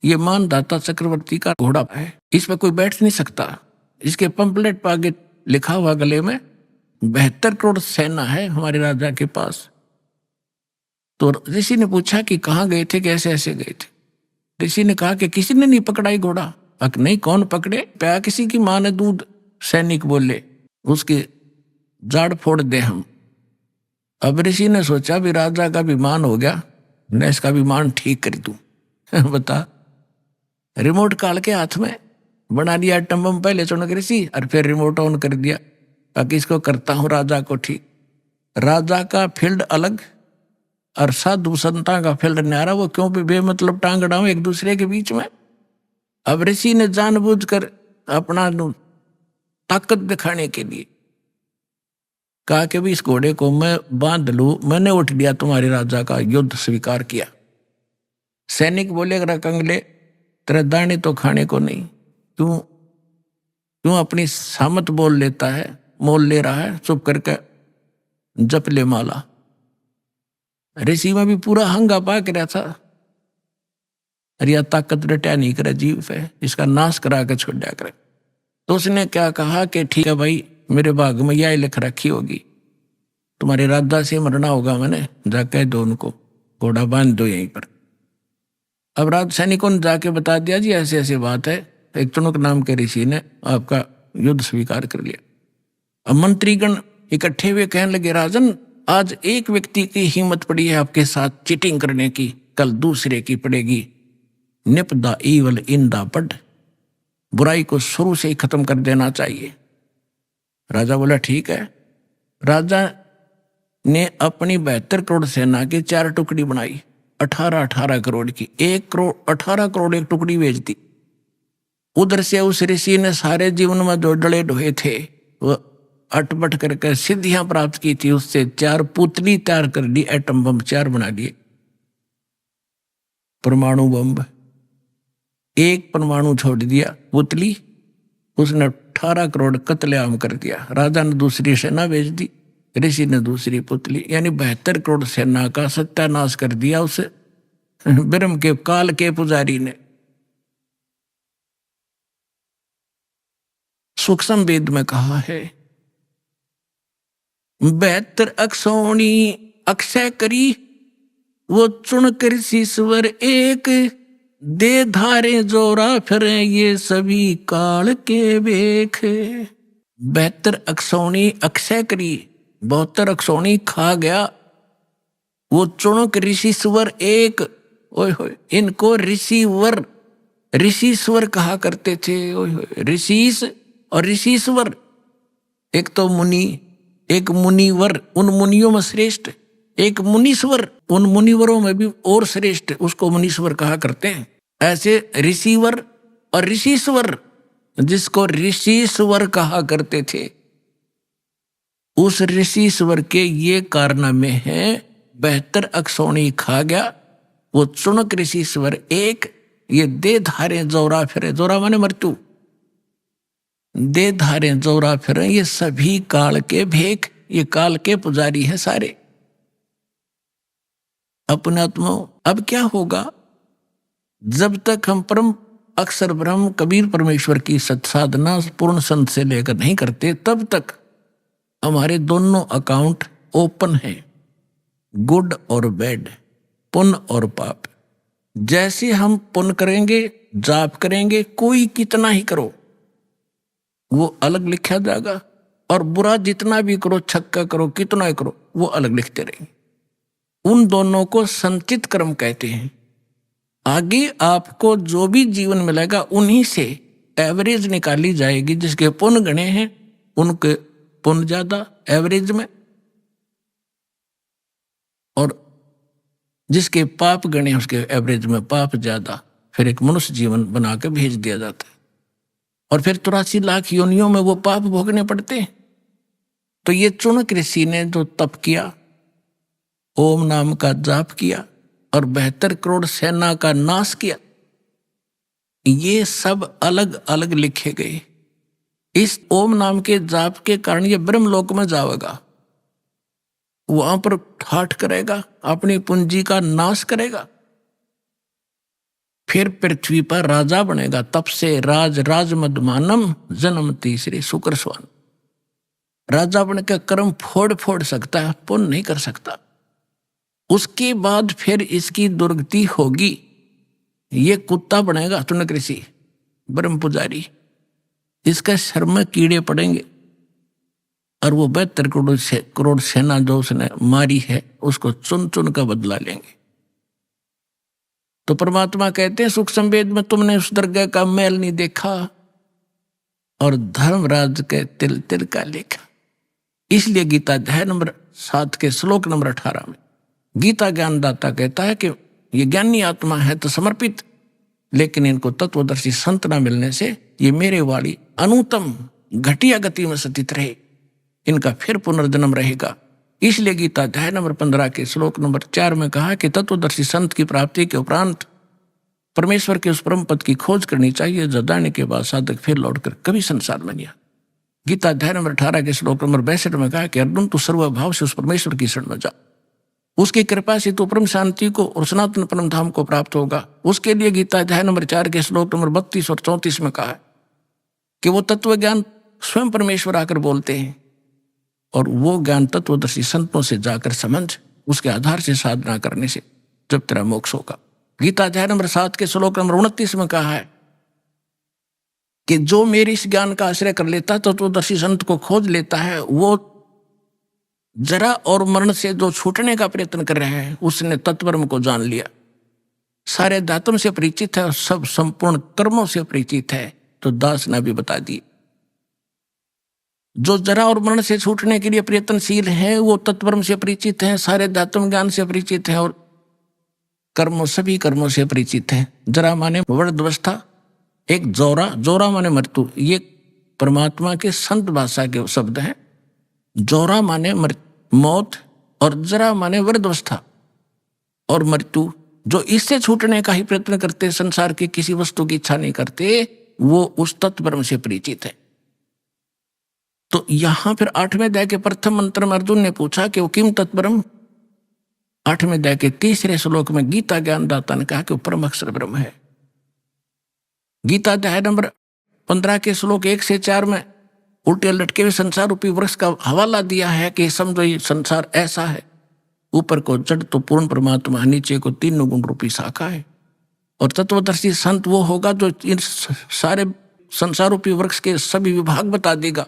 ये मानधाता चक्रवर्ती का घोड़ा है, इस पर कोई बैठ नहीं सकता। इसके पंपलेट पर आगे लिखा हुआ गले में 72 करोड़ सेना है हमारे राजा के पास। तो ऋषि ने पूछा कि कहाँ गए थे, कैसे ऐसे गए थे? ऋषि ने कहा कि किसी ने नहीं पकड़ा ये घोड़ा। नहीं, कौन पकड़े? प्या किसी की माँ ने दूध। सैनिक बोले, उसके जाड़ फोड़ दे हम। अब ऋषि ने सोचा भी राजा का विमान हो गया, मैं इसका विमान ठीक कर दूं। बता, रिमोट काल के हाथ में बना दिया एटम बम पहले चुनक ऋषि, और फिर रिमोट ऑन कर दिया ताकि इसको करता हूं राजा को ठीक। राजा का फील्ड अलग और साधु संता का फील्ड न्यारा, वो क्यों भी बेमतलब टांग अड़ाऊं एक दूसरे के बीच में। अब ऋषि ने जानबूझकर अपना ताकत दिखाने के लिए कहा कि भी इस घोड़े को मैं बांध लूं, मैंने उठ लिया तुम्हारे राजा का, युद्ध स्वीकार किया। सैनिक बोले, कंगले तेरा दाने तो खाने को नहीं, क्यों अपनी सामत बोल लेता है, मोल ले रहा है, चुप करके जप ले माला। ऋषि में भी पूरा हंगा पाक रहा था, अरे यह ताकत रटा नहीं करे जीव है, इसका नाश करा के छोड़ दिया करे। तो उसने क्या कहा कि ठीक है भाई, मेरे भाग में यह लिख रखी होगी, तुम्हारे राजा से मरना होगा, मैंने जाके दो उनको, घोड़ा बांध दो यहीं पर। अब राज सैनिकों ने जाके बता दिया, जी ऐसे ऐसे बात है, एक चुनक नाम के ऋषि ने आपका युद्ध स्वीकार कर लिया। अब मंत्रीगण इकट्ठे हुए कहने लगे, राजन आज एक व्यक्ति की हिम्मत पड़ी है आपके साथ चीटिंग करने की, कल दूसरे की पड़ेगी। Nip the evil in the bud, बुराई को शुरू से ही खत्म कर देना चाहिए। राजा बोला ठीक है। राजा ने अपनी 72 करोड़ सेना की 4 टुकड़ी बनाई, 18 करोड़ की, 1 करोड़ 18 करोड़ एक टुकड़ी भेज दी। उधर से उस ऋषि ने सारे जीवन में जो डले ढोए थे वो अटपट करके सिद्धियां प्राप्त की थी, उससे 4 पुतली तैयार कर दी, एटम बम 4 बना दिए। परमाणु बम, एक परमाणु छोड़ दिया पुतली, उसने 18 करोड़ कत्लेआम कर दिया। राजा ने दूसरी सेना भेज दी, ऋषि ने दूसरी पुतली, यानी 72 करोड़ सेना का सत्यानाश कर दिया उस ब्रह्म के काल के पुजारी ने। सूक्ष्म वेद में कहा है 72 अक्षौणी अक्षय करी, वो चुन कर शीश्वर एक, दे धारे जोरा फिरे ये सभी काल के बेख। 72 अक्षौणी अक्षय करी, 72 अक्षौणी खा गया, वो चुनक ऋषिश्वर एक। ओए होए, इनको ऋषिवर ऋषिश्वर कहा करते थे। ओए होए, ऋषिस और ऋषिश्वर, एक तो मुनि, एक मुनिवर, उन मुनियों में श्रेष्ठ, एक मुनीश्वर, उन मुनिवरों में भी और श्रेष्ठ, उसको मुनीश्वर कहा करते हैं। ऐसे ऋषिवर और ऋषिश्वर, जिसको ऋषिश्वर कहा करते थे, उस ऋषिश्वर के ये कारनामे हैं। 72 अक्षौणी खा गया, वो चुनक ऋषिश्वर एक, ये दे धारे जोरा फिरे, जोरा माने मृत्यु, दे धारे जोरा फिरे ये सभी काल के भेख, ये काल के पुजारी हैं सारे। अपने आत्मा अब क्या होगा, जब तक हम परम अक्षर ब्रह्म कबीर परमेश्वर की सत्साधना पूर्ण संत से लेकर नहीं करते, तब तक हमारे दोनों अकाउंट ओपन हैं, गुड और बैड, पुण्य और पाप। जैसे हम पुण्य करेंगे, जाप करेंगे, कोई कितना ही करो वो अलग लिखा जाएगा, और बुरा जितना भी करो, छक्का करो, कितना ही करो, वो अलग लिखते रहेंगे। उन दोनों को संचित कर्म कहते हैं। आगे आपको जो भी जीवन मिलेगा उन्हीं से एवरेज निकाली जाएगी। जिसके पुण्य गणे हैं उनके पुण्य ज्यादा एवरेज में, और जिसके पाप गणे उसके एवरेज में पाप ज्यादा। फिर एक मनुष्य जीवन बना के भेज दिया जाता है, और फिर 83 लाख योनियों में वो पाप भोगने पड़ते हैं। तो ये चुनक ऋषि ने जो तप किया, ओम नाम का जाप किया और 72 करोड़ सेना का नाश किया, ये सब अलग अलग लिखे गए। इस ओम नाम के जाप के कारण ये ब्रह्मलोक में जाएगा, वहां पर ठाठ करेगा, अपनी पूंजी का नाश करेगा, फिर पृथ्वी पर राजा बनेगा। तप से राज राजमदमानम जन्म तीसरे शुक्र स्वान। राजा बनकर कर्म फोड़ फोड़ सकता है, पुण्य नहीं कर सकता। उसके बाद फिर इसकी दुर्गति होगी, ये कुत्ता बनेगा चुनक ऋषि ब्रह्म पुजारी, इसका शर में कीड़े पड़ेंगे, और वो 72 करोड़ सेना जो उसने मारी है उसको चुन चुन का बदला लेंगे। तो परमात्मा कहते हैं सूक्ष्म वेद में, तुमने उस दरगाह का मैल नहीं देखा और धर्मराज के तिल तिल का लेखा। इसलिए गीता अध्याय नंबर 7 के श्लोक नंबर 18 में गीता ज्ञानदाता कहता है कि ये ज्ञानी आत्मा है तो समर्पित, लेकिन इनको तत्वदर्शी संत न मिलने से ये मेरे वाली अनुतम घटिया गति में सतित रहे, इनका फिर पुनर्जन्म रहेगा। इसलिए गीता अध्याय नंबर 15 के श्लोक नंबर 4 में कहा कि तत्वदर्शी संत की प्राप्ति के उपरांत परमेश्वर के उस परम पद की खोज करनी चाहिए, जो जाने के बाद साधक फिर लौटकर कभी संसार में नहीं आता। गीता अध्याय नंबर 18 के श्लोक नंबर 62 में कहा कि अर्जुन, तू सर्वभाव से उस परमेश्वर की शरण में जा, उसकी कृपा से तो परम शांति को और सनातन परम धाम को प्राप्त होगा। उसके लिए गीता अध्याय नंबर 4 के श्लोक नंबर 32 और 34 में कहा है कि वो तत्व ज्ञान स्वयं परमेश्वर आकर बोलते हैं, और वो ज्ञान तत्वदर्शी संतों से जाकर समझ, उसके आधार से साधना करने से जब तेरा मोक्ष होगा। गीता अध्याय नंबर 7 के श्लोक नंबर 29 में कहा है कि जो मेरे इस ज्ञान का आश्रय कर लेता है, तत्वदर्शी संत को खोज लेता है, वो जरा और मरण से जो छूटने का प्रयत्न कर रहा है, उसने तत्वब्रह्म को जान लिया, सारे धातुओं से परिचित है और सब संपूर्ण कर्मों से परिचित है। तो दास ने भी बता दिए, जो जरा और मरण से छूटने के लिए प्रयत्नशील है वो तत्वब्रह्म से परिचित है, सारे धातु ज्ञान से परिचित है और कर्मों सभी कर्मों से परिचित है। जरा माने वृद्धावस्था, एक जोरा माने मृत्यु, ये परमात्मा के संत भाषा के शब्द हैं। जोरा माने मौत और जरा माने वृद्धावस्था और मृत्यु, जो इससे छूटने का ही प्रयत्न करते, संसार की किसी वस्तु की इच्छा नहीं करते, वो उस तत्व ब्रह्म से परिचित है। तो यहां फिर 8वें अध्याय के प्रथम मंत्र में अर्जुन ने पूछा कि वो किम तत्व ब्रह्म। 8वें अध्याय के 3रे श्लोक में गीता ज्ञानदाता ने कहा कि वो परम अक्षर ब्रह्म है। गीता अध्याय नंबर 15 के श्लोक 1 से 4 में उल्टे लटके हुए संसार रूपी वृक्ष का हवाला दिया है कि समझो ये संसार ऐसा है, ऊपर को जड़ तो पूर्ण परमात्मा, नीचे को 3 गुण रूपी शाखा है। और तत्वदर्शी संत वो होगा जो इन सारे संसार रूपी वृक्ष के सभी विभाग बता देगा।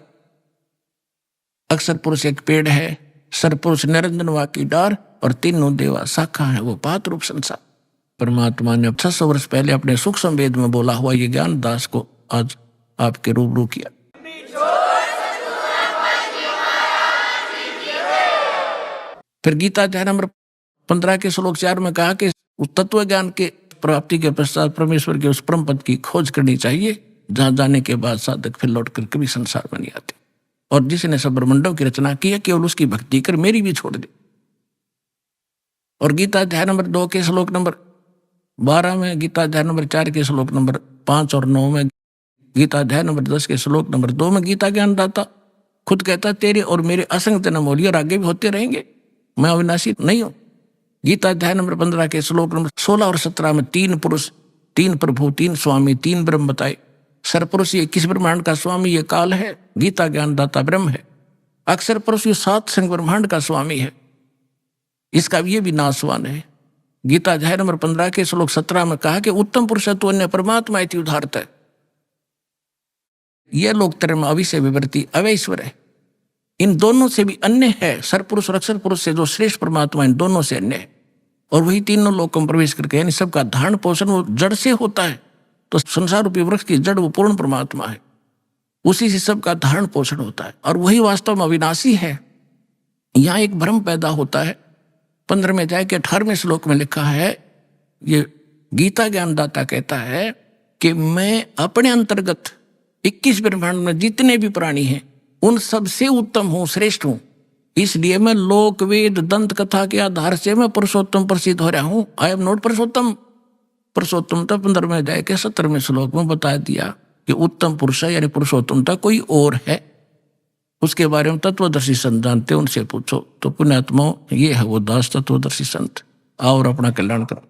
अक्षर पुरुष एक पेड़ है, सरपुरुष निरंजन वाकी डार और 3 देवा शाखा है, वो पात रूप संसार। परमात्मा ने 600 वर्ष पहले अपने सूक्ष्म वेद में बोला हुआ ये ज्ञान दास को आज आपके रूबरू किया। फिर गीता अध्याय नंबर 15 के श्लोक 4 में कहा कि उस तत्व ज्ञान के प्राप्ति के पश्चात परमेश्वर के उस परम पद की खोज करनी चाहिए, जहां जाने के बाद साधक फिर लौट कर कभी संसार में नहीं आते। और जिसने सब ब्रह्मांडों की रचना की है, केवल उसकी भक्ति कर, मेरी भी छोड़ दे। और गीता अध्याय नंबर 2 के श्लोक नंबर 12 में, गीता अध्याय नंबर 4 के श्लोक नंबर 5 और 9 में, गीता अध्याय नंबर 10 के श्लोक नंबर 2 में गीता ज्ञानदाता खुद कहता तेरे और मेरे असंग जन्म हो लिए और आगे भी होते रहेंगे, मैं अविनाशी नहीं हूं। गीता अध्याय नंबर 15 के श्लोक नंबर 16 और 17 में 3 पुरुष, 3 प्रभु, 3 स्वामी, 3 ब्रह्म बताए। सरपुरुष ये किस ब्रह्मांड का स्वामी, ये काल है, गीता ज्ञानदाता ब्रह्म है। अक्षर पुरुष ये 7 संग ब्रह्मांड का स्वामी है, इसका ये भी नासवान है। गीता अध्याय नंबर 15 के श्लोक 17 में कहा कि उत्तम पुरुष तो अन्य परमात्मा इति उदाहरत है। यह लोकतर में अविषय विवृत्ति अवैश्वर है, इन दोनों से भी अन्य है। सरपुरुष और अक्षर पुरुष से जो श्रेष्ठ परमात्मा, इन दोनों से अन्य है। और वही तीनों लोकों में प्रवेश करके, यानी सबका धारण पोषण वो जड़ से होता है। तो संसार रूपी वृक्ष की जड़ वो पूर्ण परमात्मा है, उसी से सबका धारण पोषण होता है, और वही वास्तव में अविनाशी है। यहाँ एक भ्रम पैदा होता है। 15वें अध्याय के 18वें श्लोक में लिखा है, ये गीता ज्ञानदाता कहता है कि मैं अपने अंतर्गत 21 ब्रह्मांड में जितने भी प्राणी हैं उन सबसे उत्तम हूं, श्रेष्ठ हूं। इसलिए मैं लोक वेद दंत कथा के आधार से मैं पुरुषोत्तम प्रसिद्ध हो रहा हूं। आई एम नॉट पुरुषोत्तम। पुरुषोत्तमता 15वें अध्याय के 17वें श्लोक में बता दिया कि उत्तम पुरुष है, यानी पुरुषोत्तमता कोई और है। उसके बारे में तत्वदर्शी संत जानते, उनसे पूछो। तो पुण्यात्माओं, ये है वो दास तत्वदर्शी संत। आओ और अपना कल्याण करो।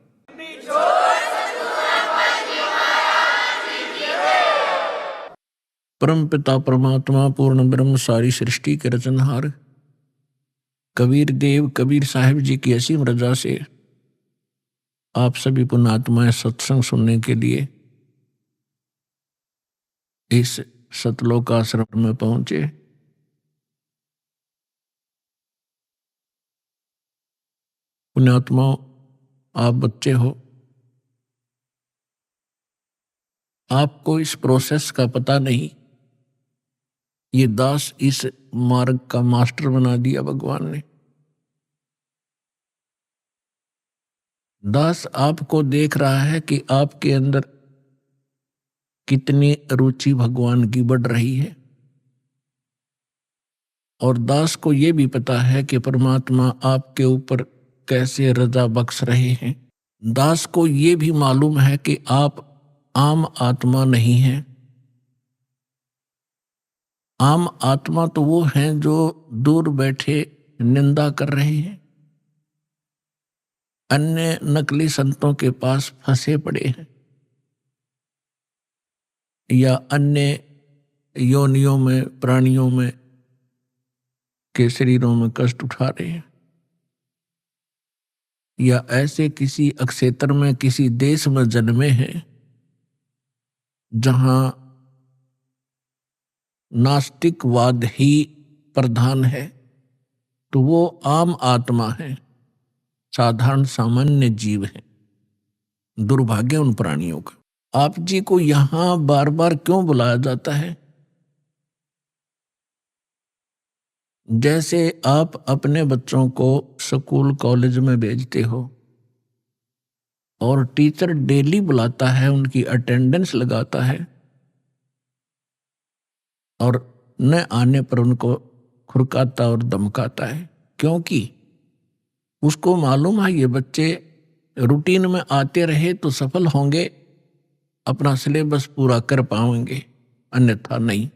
परम पिता परमात्मा पूर्ण ब्रह्म सारी सृष्टि के रचनहार कबीर देव कबीर साहिब जी की असीम रजा से आप सभी पुण्यात्माएं सत्संग सुनने के लिए इस सतलोक आश्रम में पहुंचे। पुण्यात्माओं, आप बच्चे हो, आपको इस प्रोसेस का पता नहीं। ये दास इस मार्ग का मास्टर बना दिया भगवान ने। दास आपको देख रहा है कि आपके अंदर कितनी रुचि भगवान की बढ़ रही है, और दास को यह भी पता है कि परमात्मा आपके ऊपर कैसे रजा बख्श रहे हैं। दास को यह भी मालूम है कि आप आम आत्मा नहीं हैं। आम आत्मा तो वो हैं जो दूर बैठे निंदा कर रहे हैं, अन्य नकली संतों के पास फंसे पड़े हैं, या अन्य योनियों में, प्राणियों में के शरीरों में कष्ट उठा रहे हैं, या ऐसे किसी अक्षेत्र में, किसी देश में जन्मे हैं जहां नास्तिकवाद ही प्रधान है। तो वो आम आत्मा है, साधारण सामान्य जीव है। दुर्भाग्य उन प्राणियों का। आप जी को यहां बार बार क्यों बुलाया जाता है? जैसे आप अपने बच्चों को स्कूल कॉलेज में भेजते हो और टीचर डेली बुलाता है, उनकी अटेंडेंस लगाता है, और न आने पर उनको खुरकाता और धमकाता है, क्योंकि उसको मालूम है ये बच्चे रूटीन में आते रहे तो सफल होंगे, अपना सिलेबस पूरा कर पाएंगे, अन्यथा नहीं।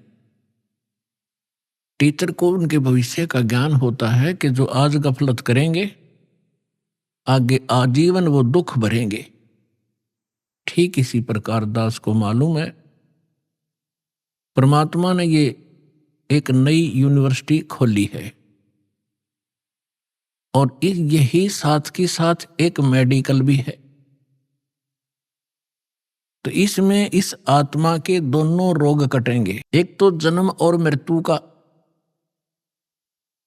टीचर को उनके भविष्य का ज्ञान होता है कि जो आज गफलत करेंगे आगे आजीवन वो दुख भरेंगे। ठीक इसी प्रकार दास को मालूम है परमात्मा ने ये एक नई यूनिवर्सिटी खोली है और यही साथ के साथ एक मेडिकल भी है। तो इसमें इस आत्मा के दोनों रोग कटेंगे, एक तो जन्म और मृत्यु का,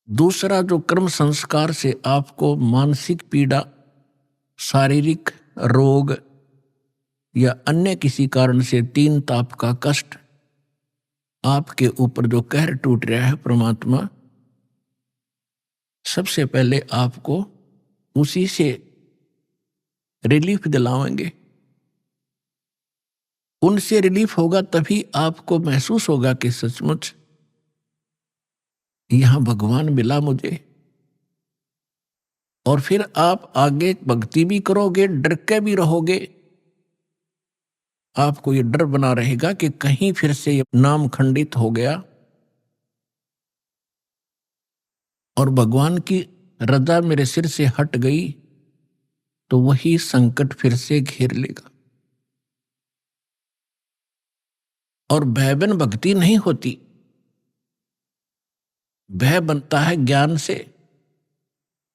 दूसरा जो कर्म संस्कार से आपको मानसिक पीड़ा, शारीरिक रोग या अन्य किसी कारण से तीन ताप का कष्ट आपके ऊपर जो कहर टूट रहा है, परमात्मा सबसे पहले आपको उसी से रिलीफ दिलाएंगे। उनसे रिलीफ होगा तभी आपको महसूस होगा कि सचमुच यहां भगवान मिला मुझे। और फिर आप आगे भक्ति भी करोगे, डर के भी रहोगे। आपको ये डर बना रहेगा कि कहीं फिर से ये नाम खंडित हो गया और भगवान की रजा मेरे सिर से हट गई तो वही संकट फिर से घेर लेगा। और भय बिन भक्ति नहीं होती, भय बनता है ज्ञान से।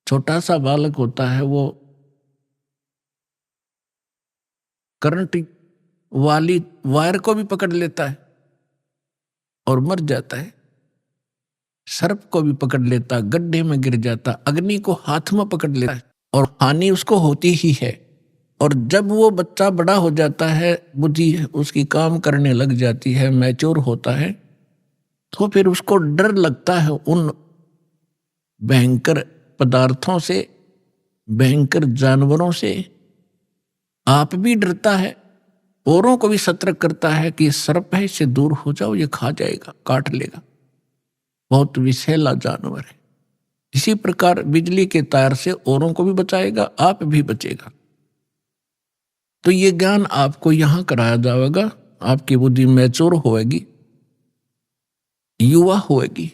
छोटा सा बालक होता है, वो करंट वाली वायर को भी पकड़ लेता है और मर जाता है, सर्प को भी पकड़ लेता, गड्ढे में गिर जाता, अग्नि को हाथ में पकड़ लेता है और हानि उसको होती ही है। और जब वो बच्चा बड़ा हो जाता है, बुद्धि उसकी काम करने लग जाती है, मैच्योर होता है, तो फिर उसको डर लगता है उन भयंकर पदार्थों से, भयंकर जानवरों से। आप भी डरता है, औरों को भी सतर्क करता है कि सर्प है, इससे दूर हो जाओ, ये खा जाएगा, काट लेगा, बहुत विषैला जानवर है। इसी प्रकार बिजली के तार से औरों को भी बचाएगा, आप भी बचेगा। तो ये ज्ञान आपको यहां कराया जाएगा। आपकी बुद्धि मैच्योर होएगी, युवा होएगी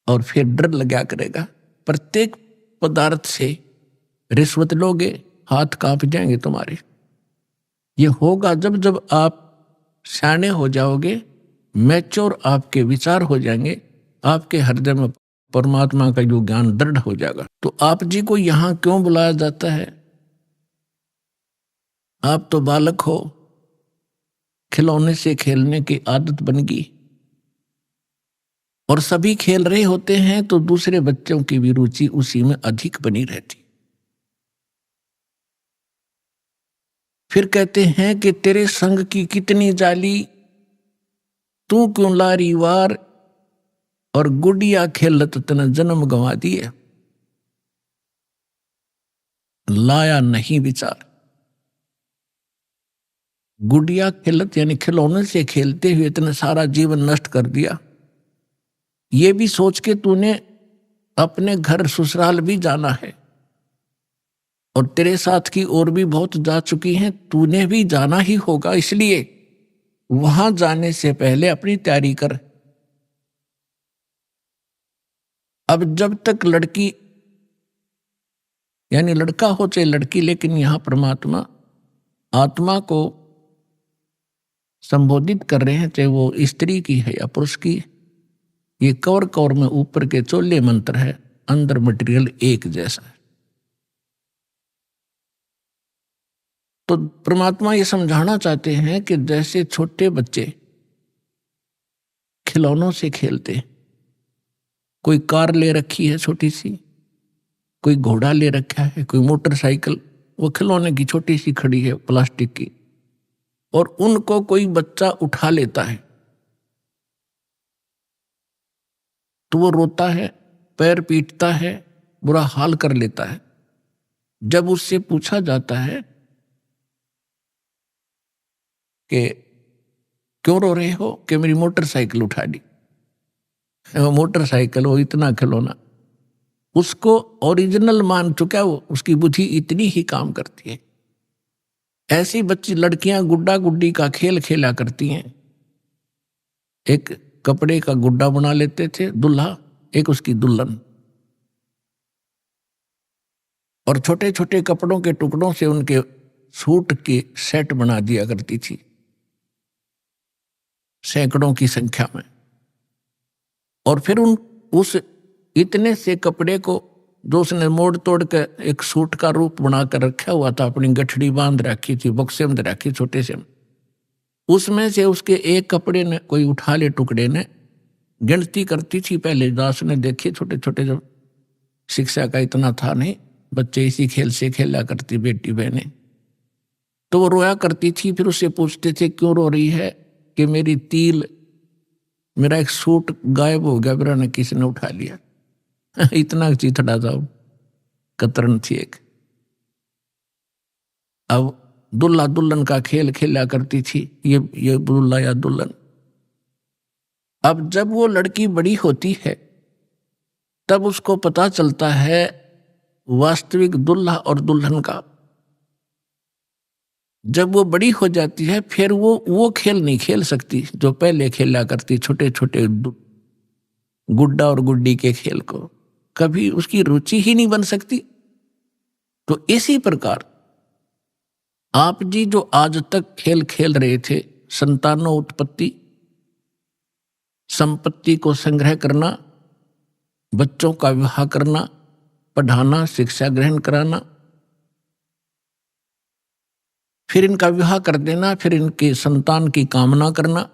और फिर डर लगा करेगा। प्रत्येक पदार्थ से रिश्वत लोगे, हाथ कांप जाएंगे तुम्हारे। ये होगा जब जब आप सियाने हो जाओगे, मैच्योर आपके विचार हो जाएंगे, आपके हृदय में परमात्मा का जो ज्ञान दृढ़ हो जाएगा। तो आप जी को यहां क्यों बुलाया जाता है? आप तो बालक हो, खिलौने से खेलने की आदत बन गई और सभी खेल रहे होते हैं तो दूसरे बच्चों की भी रुचि उसी में अधिक बनी रहती। फिर कहते हैं कि तेरे संग की कितनी जाली, तू क्यों लारी वार, और गुड़िया खेलत तन जन्म गंवा दिए। लाया नहीं विचार। गुड़िया खेलत यानी खिलौने से खेलते हुए इतना सारा जीवन नष्ट कर दिया। ये भी सोच के तूने अपने घर ससुराल भी जाना है और तेरे साथ की और भी बहुत जा चुकी हैं, तूने भी जाना ही होगा। इसलिए वहां जाने से पहले अपनी तैयारी कर। अब जब तक लड़की यानी लड़का हो चाहे लड़की, लेकिन यहां परमात्मा आत्मा को संबोधित कर रहे हैं, चाहे वो स्त्री की है या पुरुष की। ये कवर कवर में ऊपर के चोले मंत्र है, अंदर मटेरियल एक जैसा है। तो परमात्मा ये समझाना चाहते हैं कि जैसे छोटे बच्चे खिलौनों से खेलते, कोई कार ले रखी है छोटी सी, कोई घोड़ा ले रखा है, कोई मोटरसाइकिल, वो खिलौने की छोटी सी खड़ी है प्लास्टिक की, और उनको कोई बच्चा उठा लेता है तो वो रोता है, पैर पीटता है, बुरा हाल कर लेता है। जब उससे पूछा जाता है कि क्यों रो रहे हो, कि मेरी मोटरसाइकिल उठा दी। वो मोटरसाइकिल, वो इतना खिलौना, उसको ओरिजिनल मान चुका है, वो उसकी बुद्धि इतनी ही काम करती है। ऐसी बच्ची लड़कियां गुड्डा गुड्डी का खेल खेला करती हैं। एक कपड़े का गुड्डा बना लेते थे दूल्हा, एक उसकी दुल्हन, और छोटे छोटे कपड़ों के टुकड़ों से उनके सूट के सेट बना दिया करती थी, सैकड़ों की संख्या में। और फिर उस इतने से कपड़े को जो उसने मोड़ तोड़ कर एक सूट का रूप बनाकर रखा हुआ था, अपनी गठड़ी बांध रखी थी, बक्से में रखी छोटे से, उसमें से उसके एक कपड़े ने कोई उठा ले टुकड़े ने गिनती करती थी। पहले दास ने देखे छोटे छोटे, जब शिक्षा का इतना था नहीं, बच्चे इसी खेल से खेला करती बेटी बहनें, तो वो रोया करती थी। फिर उससे पूछते थे क्यों रो रही है, कि मेरी तिल, मेरा एक सूट गायब हो गया, मेरा ने किसी ने उठा लिया। इतना चीथड़ा था, कतरन थी एक। अब दुल्हा दुल्हन का खेल खेला करती थी, ये दुल्हा या दुल्हन। अब जब वो लड़की बड़ी होती है तब उसको पता चलता है वास्तविक दुल्हा और दुल्हन का। जब वो बड़ी हो जाती है फिर वो खेल नहीं खेल सकती जो पहले खेला करती, छोटे छोटे गुड्डा और गुड्डी के खेल को कभी उसकी रुचि ही नहीं बन सकती। तो इसी प्रकार आप जी जो आज तक खेल खेल रहे थे, संतानों उत्पत्ति, संपत्ति को संग्रह करना, बच्चों का विवाह करना, पढ़ाना, शिक्षा ग्रहण कराना, फिर इनका विवाह कर देना, फिर इनके संतान की कामना करना,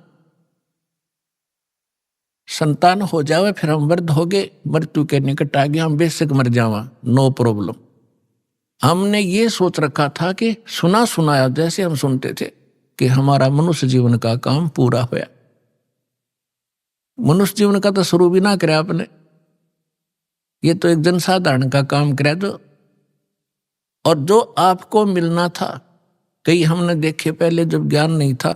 संतान हो जावे, फिर हम वृद्ध हो गए, मृत्यु के निकट आ गए, हम बेशक मर जावा, नो प्रॉब्लम। हमने ये सोच रखा था कि सुना सुनाया जैसे हम सुनते थे कि हमारा मनुष्य जीवन का काम पूरा होया। मनुष्य जीवन का तो शुरू भी ना करे आपने, ये तो एक जनसाधारण का काम करे जो, और जो आपको मिलना था। कई हमने देखे पहले जब ज्ञान नहीं था,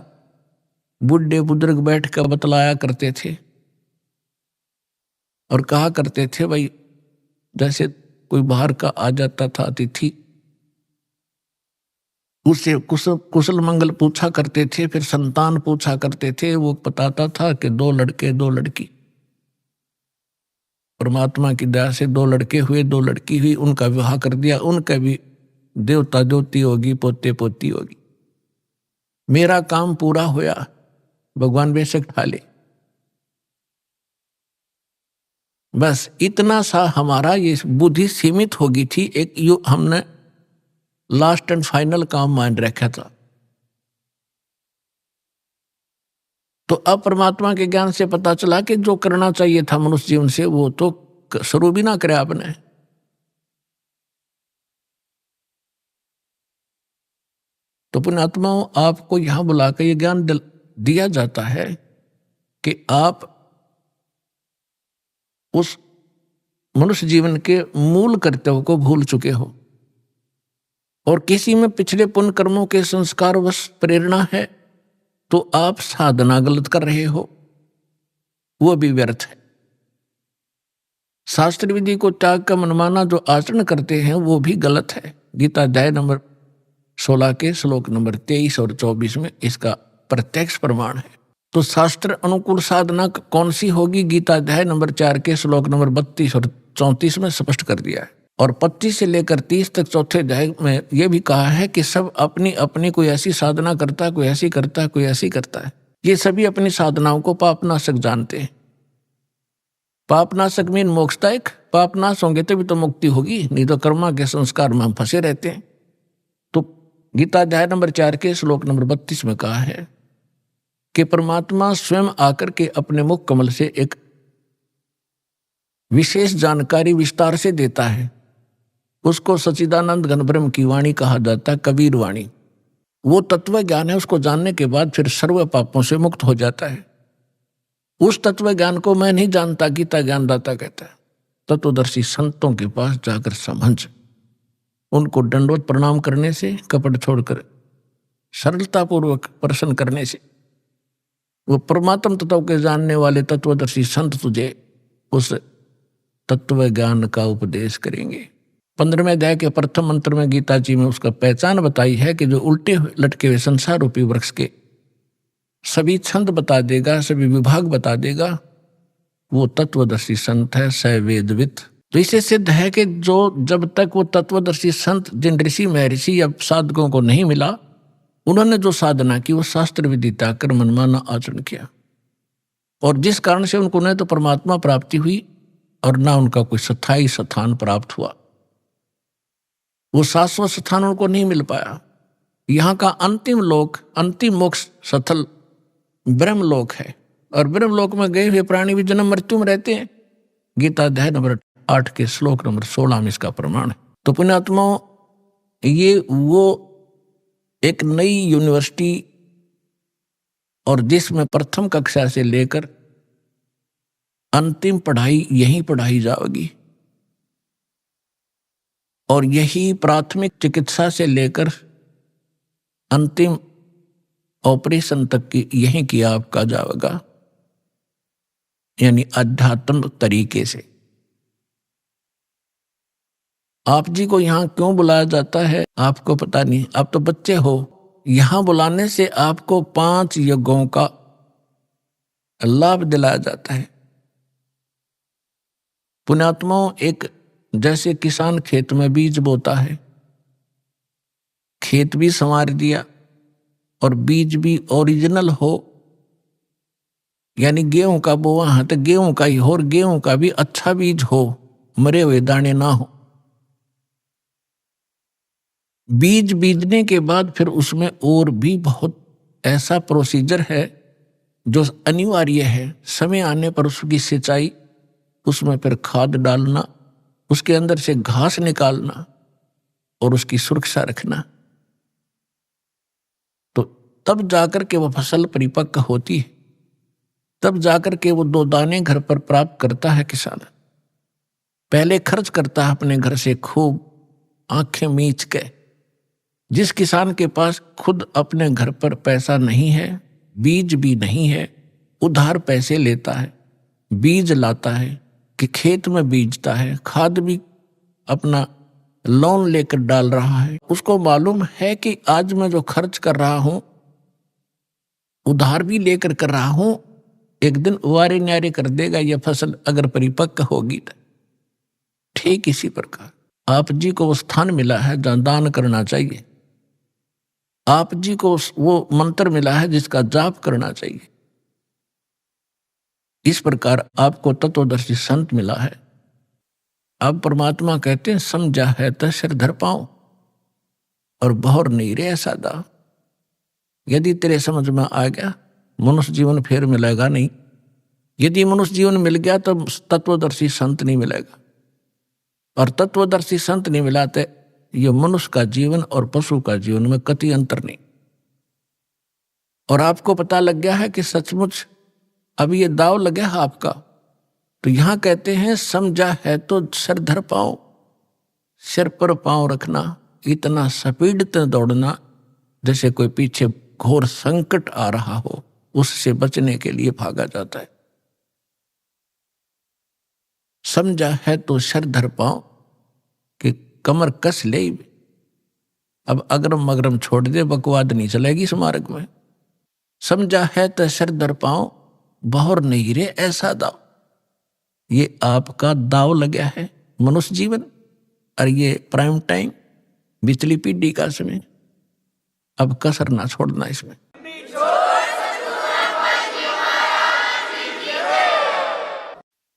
बुढ़े बुजुर्ग बैठ कर बतलाया करते थे और कहा करते थे, भाई जैसे कोई बाहर का आ जाता था अतिथि, उससे कुशल मंगल पूछा करते थे, फिर संतान पूछा करते थे। वो बताता था कि 2 लड़के 2 लड़की, परमात्मा की दया से 2 लड़के हुए, 2 लड़की हुई, उनका विवाह कर दिया, उनका भी देवता ज्योति होगी, पोते पोती होगी, मेरा काम पूरा होया, भगवान बेशक ठाले। बस इतना सा हमारा ये बुद्धि सीमित होगी थी। एक यो हमने लास्ट एंड फाइनल काम मान रखा था। तो अब परमात्मा के ज्ञान से पता चला कि जो करना चाहिए था मनुष्य जीवन से वो तो शुरू भी ना करे आपने। तो पुण्यात्माओं, आपको यहां बुलाकर ये ज्ञान दिया जाता है कि आप उस मनुष्य जीवन के मूल कर्तव्य को भूल चुके हो और किसी में पिछले पुण्य कर्मों के संस्कारवश प्रेरणा है तो आप साधना गलत कर रहे हो, वो भी व्यर्थ है। शास्त्र विधि को त्याग कर मनमाना जो आचरण करते हैं वो भी गलत है। गीता अध्याय नंबर 16 के श्लोक नंबर 23 और 24 में इसका प्रत्यक्ष प्रमाण है। तो शास्त्र अनुकूल साधना कौन सी होगी? गीता अध्याय नंबर 4 के श्लोक नंबर 32 और 34 में स्पष्ट कर दिया है। और 25 से लेकर 30 तक चौथे अध्याय में यह भी कहा है कि सब अपनी अपनी कोई ऐसी साधना करता है, कोई ऐसी करता है, कोई ऐसी करता है। ये सभी अपनी साधनाओं को पापनाशक जानते हैं। पापनाशक मीन मोक्षदायक। पापनाश होंगे तभी तो मुक्ति होगी, नहीं तो कर्मा के संस्कार में हम फंसे रहते हैं। तो गीता अध्याय नंबर 4 के श्लोक नंबर 32 में कहा है कि परमात्मा स्वयं आकर के अपने मुख कमल से एक विशेष जानकारी विस्तार से देता है। उसको सच्चिदानंद घन ब्रह्म की वाणी कहा जाता है, कबीर वाणी। वो तत्व ज्ञान है, उसको जानने के बाद फिर सर्व पापों से मुक्त हो जाता है। उस तत्व ज्ञान को मैं नहीं जानता, गीता ज्ञानदाता कहता है। तत्वदर्शी संतों के पास जाकर समझ, उनको दंडवत प्रणाम करने से, कपट छोड़कर सरलतापूर्वक प्रश्न करने से वो परमात्म तत्व के जानने वाले तत्वदर्शी संत तुझे उस तत्व ज्ञान का उपदेश करेंगे। 15वें अध्याय के प्रथम मंत्र में गीता जी में उसका पहचान बताई है कि जो उल्टे लटके हुए संसार रूपी वृक्ष के सभी छंद बता देगा, सभी विभाग बता देगा, वो तत्वदर्शी संत है, स वेदविद। तो इससे सिद्ध है कि जो जब तक वो तत्वदर्शी संत जिन ऋषि महर्षि या साधकों को नहीं मिला, उन्होंने जो साधना की वो शास्त्र विदिता कर मनमाना आचरण किया, और जिस कारण से उनको न तो परमात्मा प्राप्ति हुई और ना उनका कोई स्थायी स्थान प्राप्त हुआ। वो शाश्वत स्थान उनको नहीं मिल पाया। यहाँ का अंतिम लोक, अंतिम मोक्ष स्थल ब्रह्मलोक है, और ब्रह्मलोक में गए हुए प्राणी भी जन्म मृत्यु में रहते हैं। गीता अध्याय नंबर 8 के श्लोक नंबर 16 में इसका प्रमाण है। तो पुण्यात्माओं, ये वो एक नई यूनिवर्सिटी, और जिसमें प्रथम कक्षा से लेकर अंतिम पढ़ाई यहीं पढ़ाई जाएगी, और यही प्राथमिक चिकित्सा से लेकर अंतिम ऑपरेशन तक की यहीं किया आपका जाएगा, यानी अध्यात्म तरीके से। आप जी को यहां क्यों बुलाया जाता है आपको पता नहीं, आप तो बच्चे हो। यहां बुलाने से आपको 5 यज्ञों का लाभ दिलाया जाता है। पुण्यात्माओं, एक जैसे किसान खेत में बीज बोता है, खेत भी संवार दिया और बीज भी ओरिजिनल हो, यानी गेहूं का बोआ है तो गेहूं का ही हो, और गेहूं का भी अच्छा बीज हो, मरे हुए दाने ना हो। बीज बीजने के बाद फिर उसमें और भी बहुत ऐसा प्रोसीजर है जो अनिवार्य है। समय आने पर उसकी सिंचाई, उसमें फिर खाद डालना, उसके अंदर से घास निकालना और उसकी सुरक्षा रखना, तो तब जाकर के वो फसल परिपक्व होती है, तब जाकर के वो 2 दाने घर पर प्राप्त करता है किसान। पहले खर्च करता है अपने घर से खूब आंखें मीच के। जिस किसान के पास खुद अपने घर पर पैसा नहीं है, बीज भी नहीं है, उधार पैसे लेता है, बीज लाता है कि खेत में बीजता है, खाद भी अपना लोन लेकर डाल रहा है। उसको मालूम है कि आज मैं जो खर्च कर रहा हूं, उधार भी लेकर कर रहा हूं, एक दिन उवारे न्यारे कर देगा यह फसल अगर परिपक्व होगी तो। ठीक इसी प्रकार आप जी को वो स्थान मिला है जहां दान करना चाहिए। आप जी को वो मंत्र मिला है जिसका जाप करना चाहिए। इस प्रकार आपको तत्वदर्शी संत मिला है। अब परमात्मा कहते हैं, समझा है तो सिर धर पाऊं और बहुर नहीं रे सादा। यदि तेरे समझ में आ गया, मनुष्य जीवन फिर मिलेगा नहीं। यदि मनुष्य जीवन मिल गया तो तत्वदर्शी संत नहीं मिलेगा, और तत्वदर्शी संत नहीं मिला तो ये मनुष्य का जीवन और पशु का जीवन में कति अंतर नहीं। और आपको पता लग गया है कि सचमुच अभी ये दाव लगे है आपका, तो यहां कहते हैं समझा है तो सिर धर पाओ, सिर पर पांव रखना, इतना स्पीड से दौड़ना जैसे कोई पीछे घोर संकट आ रहा हो, उससे बचने के लिए भागा जाता है। समझा है तो सिर धर पाओ कि कमर कस ले। अब अगरम मगरम छोड़ दे, बकवाद नहीं चलेगी इस मार्ग में। समझा है तो सिर धर पाओ, बहुर नहीं रे ऐसा दाव। ये आपका दाव लगा है मनुष्य जीवन, और ये प्राइम टाइम बिचली पीढ़ी का समय। अब कसर ना छोड़ना इसमें।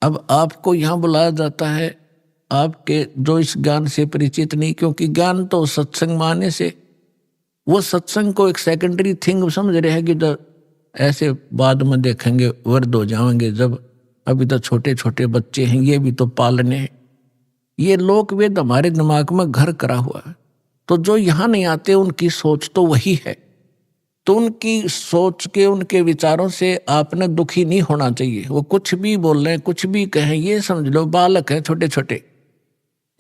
अब आपको यहां बुलाया जाता है, आपके जो इस ज्ञान से परिचित नहीं, क्योंकि ज्ञान तो सत्संग माने से, वो सत्संग को एक सेकेंडरी थिंग समझ रहे हैं कि जो ऐसे बाद में देखेंगे, वर्द हो जाएंगे, जब अभी तो छोटे छोटे बच्चे हैं, ये भी तो पालने हैं। ये लोक वेद हमारे दिमाग में घर करा हुआ है। तो जो यहाँ नहीं आते उनकी सोच तो वही है। तो उनकी सोच के, उनके विचारों से आपने दुखी नहीं होना चाहिए। वो कुछ भी बोल रहे हैं, कुछ भी कहें, ये समझ लो बालक हैं छोटे छोटे,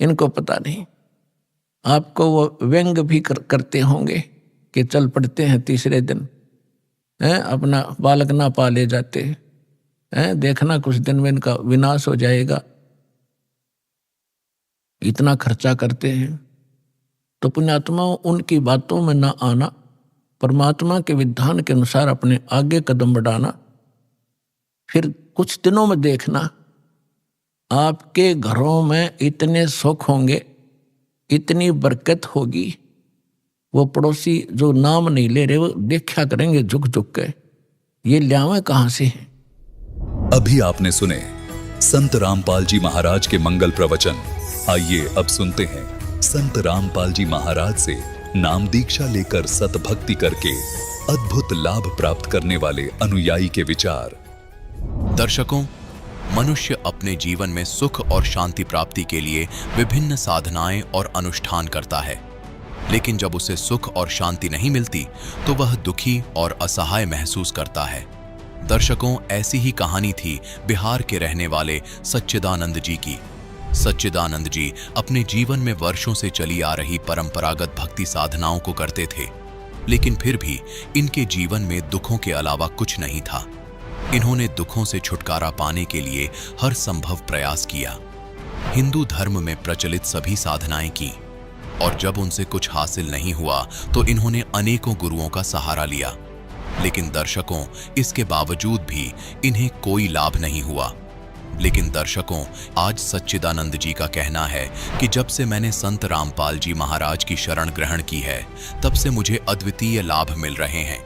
इनको पता नहीं। आपको वो व्यंग भी करते होंगे कि चल पड़ते हैं तीसरे दिन, अपना बालक ना पाले जाते हैं, देखना कुछ दिन में इनका विनाश हो जाएगा। इतना खर्चा करते हैं, तो पुण्यात्मा उनकी बातों में न आना, परमात्मा के विधान के अनुसार अपने आगे कदम बढ़ाना। फिर कुछ दिनों में देखना आपके घरों में इतने सुख होंगे, इतनी बरकत होगी, वो पड़ोसी जो नाम नहीं ले रहे वो देखा करेंगे झुक झुक के, ये ल्यावे कहाँ से है। अभी आपने सुने संत रामपाल जी महाराज के मंगल प्रवचन। आइए अब सुनते हैं संत रामपाल जी महाराज से नाम दीक्षा लेकर सतभक्ति करके अद्भुत लाभ प्राप्त करने वाले अनुयायी के विचार। दर्शकों, मनुष्य अपने जीवन में सुख और शांति प्राप्ति के लिए विभिन्न साधनाएं और अनुष्ठान करता है, लेकिन जब उसे सुख और शांति नहीं मिलती तो वह दुखी और असहाय महसूस करता है। दर्शकों, ऐसी ही कहानी थी बिहार के रहने वाले सच्चिदानंद जी की। सच्चिदानंद जी अपने जीवन में वर्षों से चली आ रही परंपरागत भक्ति साधनाओं को करते थे, लेकिन फिर भी इनके जीवन में दुखों के अलावा कुछ नहीं था। इन्होंने दुखों से छुटकारा पाने के लिए हर संभव प्रयास किया। हिंदू धर्म में प्रचलित सभी साधनाएं की, और जब उनसे कुछ हासिल नहीं हुआ तो इन्होंने अनेकों गुरुओं का सहारा लिया, लेकिन दर्शकों, इसके बावजूद भी इन्हें कोई लाभ नहीं हुआ। लेकिन दर्शकों, आज सच्चिदानंद जी का कहना है कि जब से मैंने संत रामपाल जी महाराज की शरण ग्रहण की है, तब से मुझे अद्वितीय लाभ मिल रहे हैं।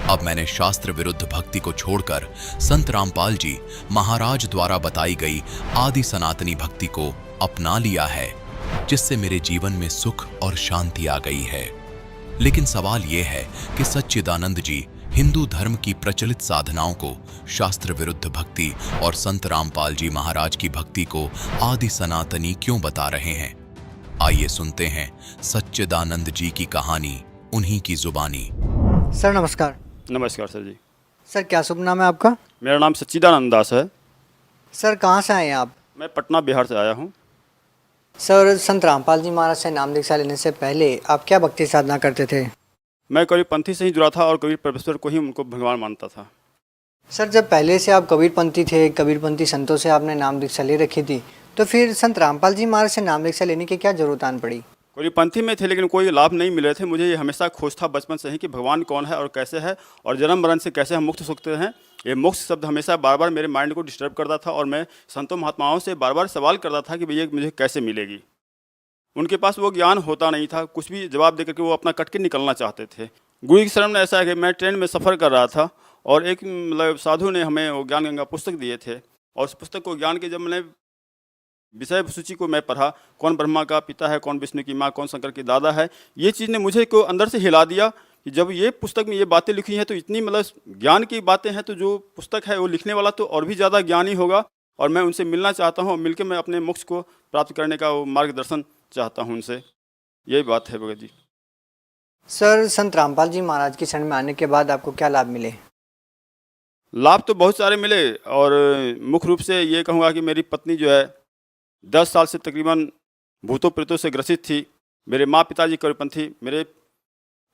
अब मैंने शास्त्र विरुद्ध भक्ति को छोड़कर संत रामपाल जी महाराज द्वारा बताई गई आदि सनातनी भक्ति को अपना लिया है, जिससे मेरे जीवन में सुख और शांति आ गई है। लेकिन सवाल यह है कि सच्चिदानंद जी हिंदू धर्म की प्रचलित साधनाओं को शास्त्र विरुद्ध भक्ति और संत रामपाल जी महाराज की भक्ति को आदि सनातनी क्यों बता रहे हैं। आइए सुनते हैं सच्चिदानंद जी की कहानी उन्हीं की जुबानी। सर नमस्कार। नमस्कार सर जी। सर क्या शुभ नाम है आपका? मेरा नाम सच्चिदानंद दास है। सर कहाँ से आए हैं आप? मैं पटना बिहार से आया हूँ। सर संत रामपाल जी महाराज से नाम दीक्षा लेने से पहले आप क्या भक्ति साधना करते थे? मैं कबीरपंथी से ही जुड़ा था और कबीर परमेश्वर को ही उनको भगवान मानता था। सर जब पहले से आप कबीरपंथी थे, कबीरपंथी संतों से आपने नाम दीक्षा ले रखी थी, तो फिर संत रामपाल जी महाराज से नाम दीक्षा लेने की क्या जरूरत आन पड़ी? कबीरपंथी में थे लेकिन कोई लाभ नहीं मिल रहे थे। मुझे ये हमेशा खोज था बचपन से ही कि भगवान कौन है और कैसे है, और जन्म मरण से कैसे हम मुक्त हो सकते हैं। ये मोक्ष शब्द हमेशा बार बार मेरे माइंड को डिस्टर्ब करता था, और मैं संतों महात्माओं से बार बार सवाल करता था कि भैया मुझे कैसे मिलेगी। उनके पास वो ज्ञान होता नहीं था, कुछ भी जवाब देकर के वो अपना कट के निकलना चाहते थे। गुरु की शरण में ऐसा है कि मैं ट्रेन में सफ़र कर रहा था और एक मतलब साधु ने हमें वो ज्ञान गंगा पुस्तक दिए थे, और उस पुस्तक को ज्ञान के जब मैंने विषय सूची को मैं पढ़ा, कौन ब्रह्मा का पिता है, कौन विष्णु की माँ, कौन शंकर की दादा है, ये चीज़ ने मुझे को अंदर से हिला दिया कि जब ये पुस्तक में ये बातें लिखी हैं तो इतनी मतलब ज्ञान की बातें हैं, तो जो पुस्तक है वो लिखने वाला तो और भी ज़्यादा ज्ञानी होगा, और मैं उनसे मिलना चाहता हूँ और मिलकर मैं अपने मोक्ष को प्राप्त करने का वो मार्गदर्शन चाहता हूँ उनसे। यही बात है भगत जी। सर संत रामपाल जी महाराज की शरण में आने के बाद आपको क्या लाभ मिले? लाभ तो बहुत सारे मिले, और मुख्य रूप से ये कहूँगा कि मेरी पत्नी जो है 10 साल से तकरीबन भूतों प्रेतों से ग्रसित थी। मेरे माँ पिताजी कबीरपंथी, मेरे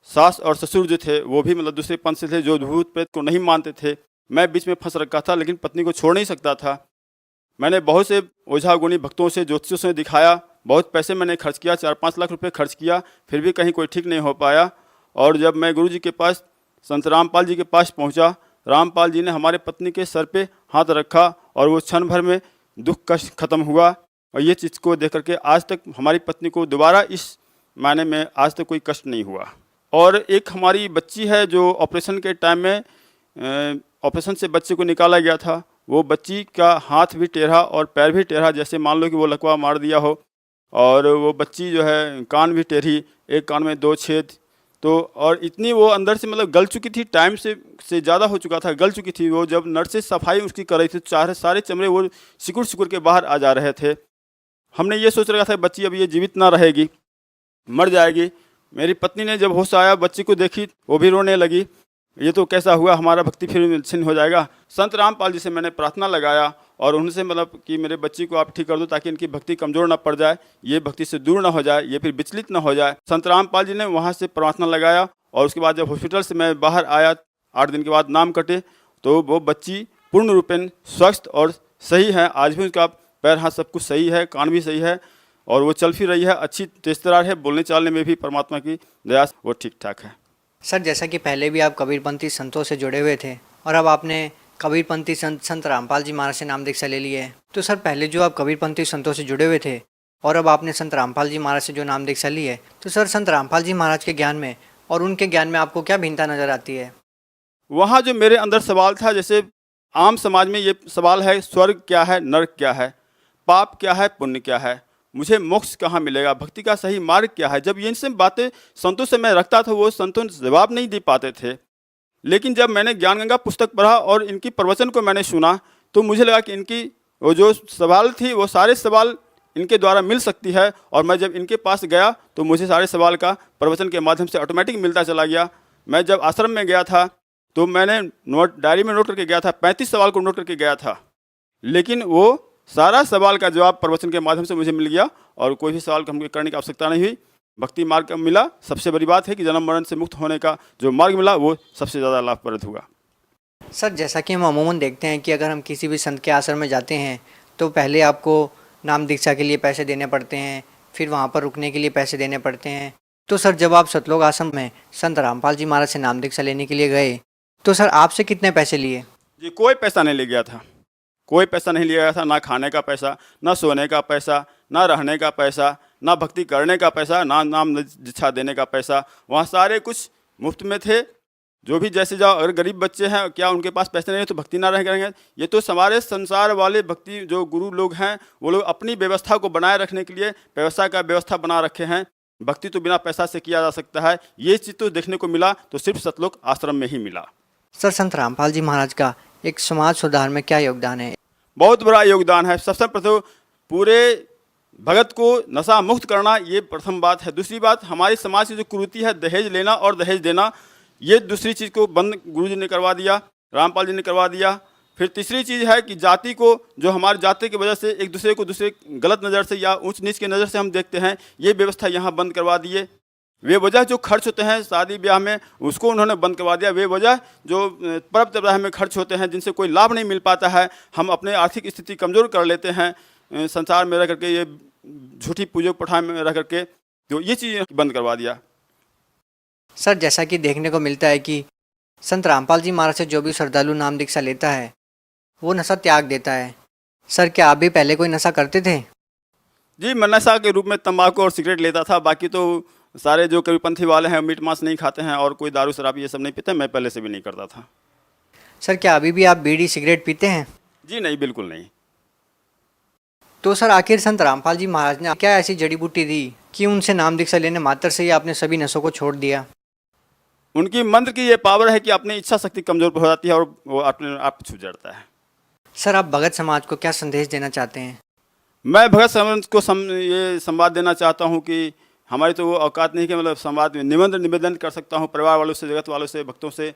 सास और ससुर जो थे वो भी मतलब दूसरे पंथ से थे जो भूत प्रेत को नहीं मानते थे। मैं बीच में फंस रखा था, लेकिन पत्नी को छोड़ नहीं सकता था। मैंने बहुत से ओझा गुणी भक्तों से ज्योतिषियों से दिखाया, बहुत पैसे मैंने खर्च किया, 4-5 लाख रुपए खर्च किया, फिर भी कहीं कोई ठीक नहीं हो पाया। और जब मैं गुरु जी के पास संत रामपाल जी के पास पहुंचा, रामपाल जी ने हमारे पत्नी के सर पे हाथ रखा और वो क्षण भर में दुख कष्ट खत्म हुआ। और ये चीज़ को देख करके आज तक हमारी पत्नी को दोबारा इस मायने में आज तक कोई कष्ट नहीं हुआ। और एक हमारी बच्ची है जो ऑपरेशन के टाइम में ऑपरेशन से बच्चे को निकाला गया था, वो बच्ची का हाथ भी टेढ़ा और पैर भी टेढ़ा, जैसे मान लो कि वो लकवा मार दिया हो। और वो बच्ची जो है कान भी टेढ़ी, एक कान में 2 छेद, तो और इतनी वो अंदर से मतलब गल चुकी थी, टाइम से ज़्यादा हो चुका था, गल चुकी थी वो। जब नर्सेज सफाई उसकी कर रही थी तो सारे चमड़े वो सिकुड़ के बाहर आ जा रहे थे। हमने ये सोच रखा था बच्ची अब ये जीवित ना रहेगी, मर जाएगी। मेरी पत्नी ने जब होश आया बच्ची को देखी, वो भी रोने लगी, ये तो कैसा हुआ, हमारा भक्ति फिर छिन्न हो जाएगा। संत रामपाल जी से मैंने प्रार्थना लगाया और उनसे मतलब कि मेरे बच्ची को आप ठीक कर दो ताकि इनकी भक्ति कमज़ोर ना पड़ जाए, ये भक्ति से दूर ना हो जाए, ये फिर विचलित ना हो जाए। संत रामपाल जी ने वहाँ से प्रार्थना लगाया, और उसके बाद जब हॉस्पिटल से मैं बाहर आया 8 दिन के बाद नाम कटे, तो वो बच्ची पूर्ण रूपेण स्वस्थ और सही है। आज भी उसका पैर हाथ सब कुछ सही है, कान भी सही है, और वो चल फिर रही है, अच्छी तेजतरार है, बोलने चालने में भी परमात्मा की दया से वो ठीक ठाक है। सर जैसा कि पहले भी आप कबीरपंथी संतों से जुड़े हुए थे और अब आपने कबीरपंथी संत रामपाल जी महाराज से नाम दीक्षा ले ली है, तो सर पहले जो आप कबीरपंथी संतों से जुड़े हुए थे और अब आपने संत रामपाल जी महाराज से जो नाम दीक्षा ली है, तो सर संत रामपाल जी महाराज के ज्ञान में और उनके ज्ञान में आपको क्या भिन्नता नज़र आती है? वहाँ जो मेरे अंदर सवाल था, जैसे आम समाज में ये सवाल है, स्वर्ग क्या है, नर्क क्या है, पाप क्या है, पुण्य क्या है, मुझे मोक्ष कहाँ मिलेगा, भक्ति का सही मार्ग क्या है। जब ये सब बातें संतों से मैं रखता था, वो संतों जवाब नहीं दे पाते थे। लेकिन जब मैंने ज्ञान गंगा पुस्तक पढ़ा और इनकी प्रवचन को मैंने सुना, तो मुझे लगा कि इनकी वो जो सवाल थी वो सारे सवाल इनके द्वारा मिल सकती है। और मैं जब इनके पास गया तो मुझे सारे सवाल का प्रवचन के माध्यम से ऑटोमेटिक मिलता चला गया। मैं जब आश्रम में गया था तो मैंने डायरी में नोट करके गया था, 35 सवाल को नोट करके गया था, लेकिन वो सारा सवाल का जवाब प्रवचन के माध्यम से मुझे मिल गया और कोई भी सवाल हमको करने की आवश्यकता नहीं हुई। भक्ति मार्ग का मिला। सबसे बड़ी बात है कि जन्म मरण से मुक्त होने का जो मार्ग मिला वो सबसे ज़्यादा लाभप्रद हुआ। सर जैसा कि हम अमूमन देखते हैं कि अगर हम किसी भी संत के आश्रम में जाते हैं तो पहले आपको नाम दीक्षा के लिए पैसे देने पड़ते हैं, फिर वहाँ पर रुकने के लिए पैसे देने पड़ते हैं। तो सर जब आप सतलोक आश्रम में संत रामपाल जी महाराज से नाम दीक्षा लेने के लिए गए तो सर आपसे कितने पैसे लिए? जी कोई पैसा नहीं ले गया था, कोई पैसा नहीं लिया गया था। ना खाने का पैसा, ना सोने का पैसा, ना रहने का पैसा, ना भक्ति करने का पैसा, ना नाम दीक्षा देने का पैसा। वहाँ सारे कुछ मुफ्त में थे। जो भी जैसे जाओ, अगर गरीब बच्चे हैं क्या उनके पास पैसे नहीं है तो भक्ति ना रह करेंगे। ये तो हमारे संसार वाले भक्ति जो गुरु लोग हैं वो लोग अपनी व्यवस्था को बनाए रखने के लिए व्यवस्था का व्यवस्था बना रखे हैं। भक्ति तो बिना पैसा से किया जा सकता है। ये चीज़ तो देखने को मिला तो सिर्फ सतलोक आश्रम में ही मिला। सर संत रामपाल जी महाराज का एक समाज सुधार में क्या योगदान है? बहुत बड़ा योगदान है। सबसे प्रथम पूरे भगत को नशा मुक्त करना, ये प्रथम बात है। दूसरी बात, हमारी समाज की जो कुरीति है दहेज लेना और दहेज देना, ये दूसरी चीज़ को बंद गुरु जी ने करवा दिया, रामपाल जी ने करवा दिया। फिर तीसरी चीज़ है कि जाति को, जो हमारे जाति की वजह से एक दूसरे को दूसरे गलत नज़र से या ऊंच नीच के नज़र से हम देखते हैं, ये व्यवस्था यहाँ बंद करवा दिए। वे वजह जो खर्च होते हैं शादी ब्याह में उसको उन्होंने बंद करवा दिया। वे वजह जो पर्व त्योहार में खर्च होते हैं जिनसे कोई लाभ नहीं मिल पाता है, हम अपने आर्थिक स्थिति कमज़ोर कर लेते हैं संसार में रह करके, ये झूठी पूजो पठान में रह करके, तो ये चीज़ बंद करवा दिया। सर जैसा कि देखने को मिलता है कि संत रामपाल जी महाराज से जो भी श्रद्धालु नाम दीक्षा लेता है वो नशा त्याग देता है। सर क्या आप भी पहले कोई नशा करते थे? जी मैं नशा के रूप में तंबाकू और सिगरेट लेता था। बाकी तो सारे जो कबीरपंथी वाले हैं मीट मांस नहीं खाते हैं और कोई दारू शराब ये सब नहीं पीते। मैं पहले से भी नहीं करता था। सर क्या अभी भी आप बीड़ी सिगरेट पीते हैं? जी नहीं, बिल्कुल नहीं। तो सर आखिर संत रामपाल जी महाराज ने क्या ऐसी जड़ी बूटी दी कि उनसे नाम दीक्षा लेने मात्र से ही आपने सभी नशों को छोड़ दिया? उनकी मंत्र की ये पावर है कि अपनी इच्छा शक्ति कमज़ोर हो जाती है और वो अपने आप छूट जाता है। सर आप भगत समाज को क्या संदेश देना चाहते हैं? मैं भगत समाज को ये संवाद देना चाहता हूँ कि हमारी तो वो औकात नहीं कि मतलब संवाद में निवेदन कर सकता हूँ परिवार वालों से, जगत वालों से, भक्तों से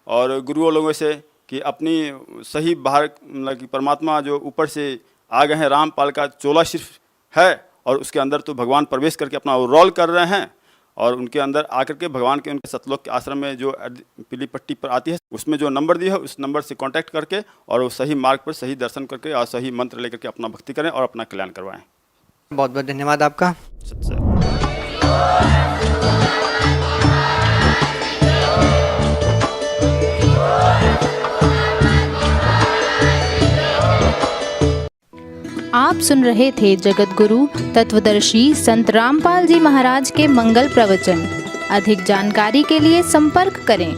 और गुरुओं लोगों से कि अपनी सही बाहर मतलब कि परमात्मा जो ऊपर से आ गए हैं, रामपाल का चोला सिर्फ है और उसके अंदर तो भगवान प्रवेश करके अपना रोल कर रहे हैं और उनके अंदर आकर के भगवान के उनके सतलोक के आश्रम में जो पीली पट्टी पर आती है उसमें जो नंबर दिया है उस नंबर से कांटेक्ट करके और वो सही मार्ग पर सही दर्शन करके और सही मंत्र लेकर के अपना भक्ति करें और अपना कल्याण करवाएं। बहुत बहुत धन्यवाद आपका। सच्चा आप सुन रहे थे जगत गुरु तत्वदर्शी संत रामपाल जी महाराज के मंगल प्रवचन। अधिक जानकारी के लिए संपर्क करें।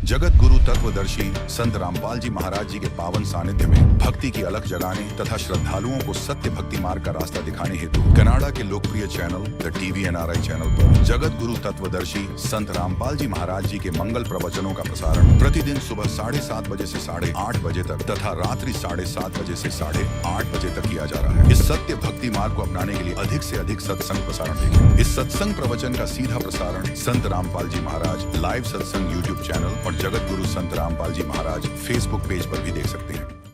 जगत गुरु तत्वदर्शी संत रामपाल जी महाराज जी के पावन सानिध्य में भक्ति की अलख जगाने तथा श्रद्धालुओं को सत्य भक्ति मार्ग का रास्ता दिखाने हेतु कनाडा के लोकप्रिय चैनल द TVNRI चैनल पर जगत गुरु तत्वदर्शी संत रामपाल जी महाराज जी के मंगल प्रवचनों का प्रसारण प्रतिदिन सुबह 7:30 बजे से 8:30 बजे तक तथा रात्रि 7:30 बजे से 8:30 बजे तक किया जा रहा है। इस सत्य भक्ति मार्ग को अपनाने के लिए अधिक से अधिक सत्संग प्रसारण देखें। इस सत्संग प्रवचन का सीधा प्रसारण संत रामपाल जी महाराज लाइव सत्संग YouTube चैनल और जगत गुरु संत रामपाल जी महाराज फेसबुक पेज पर भी देख सकते हैं।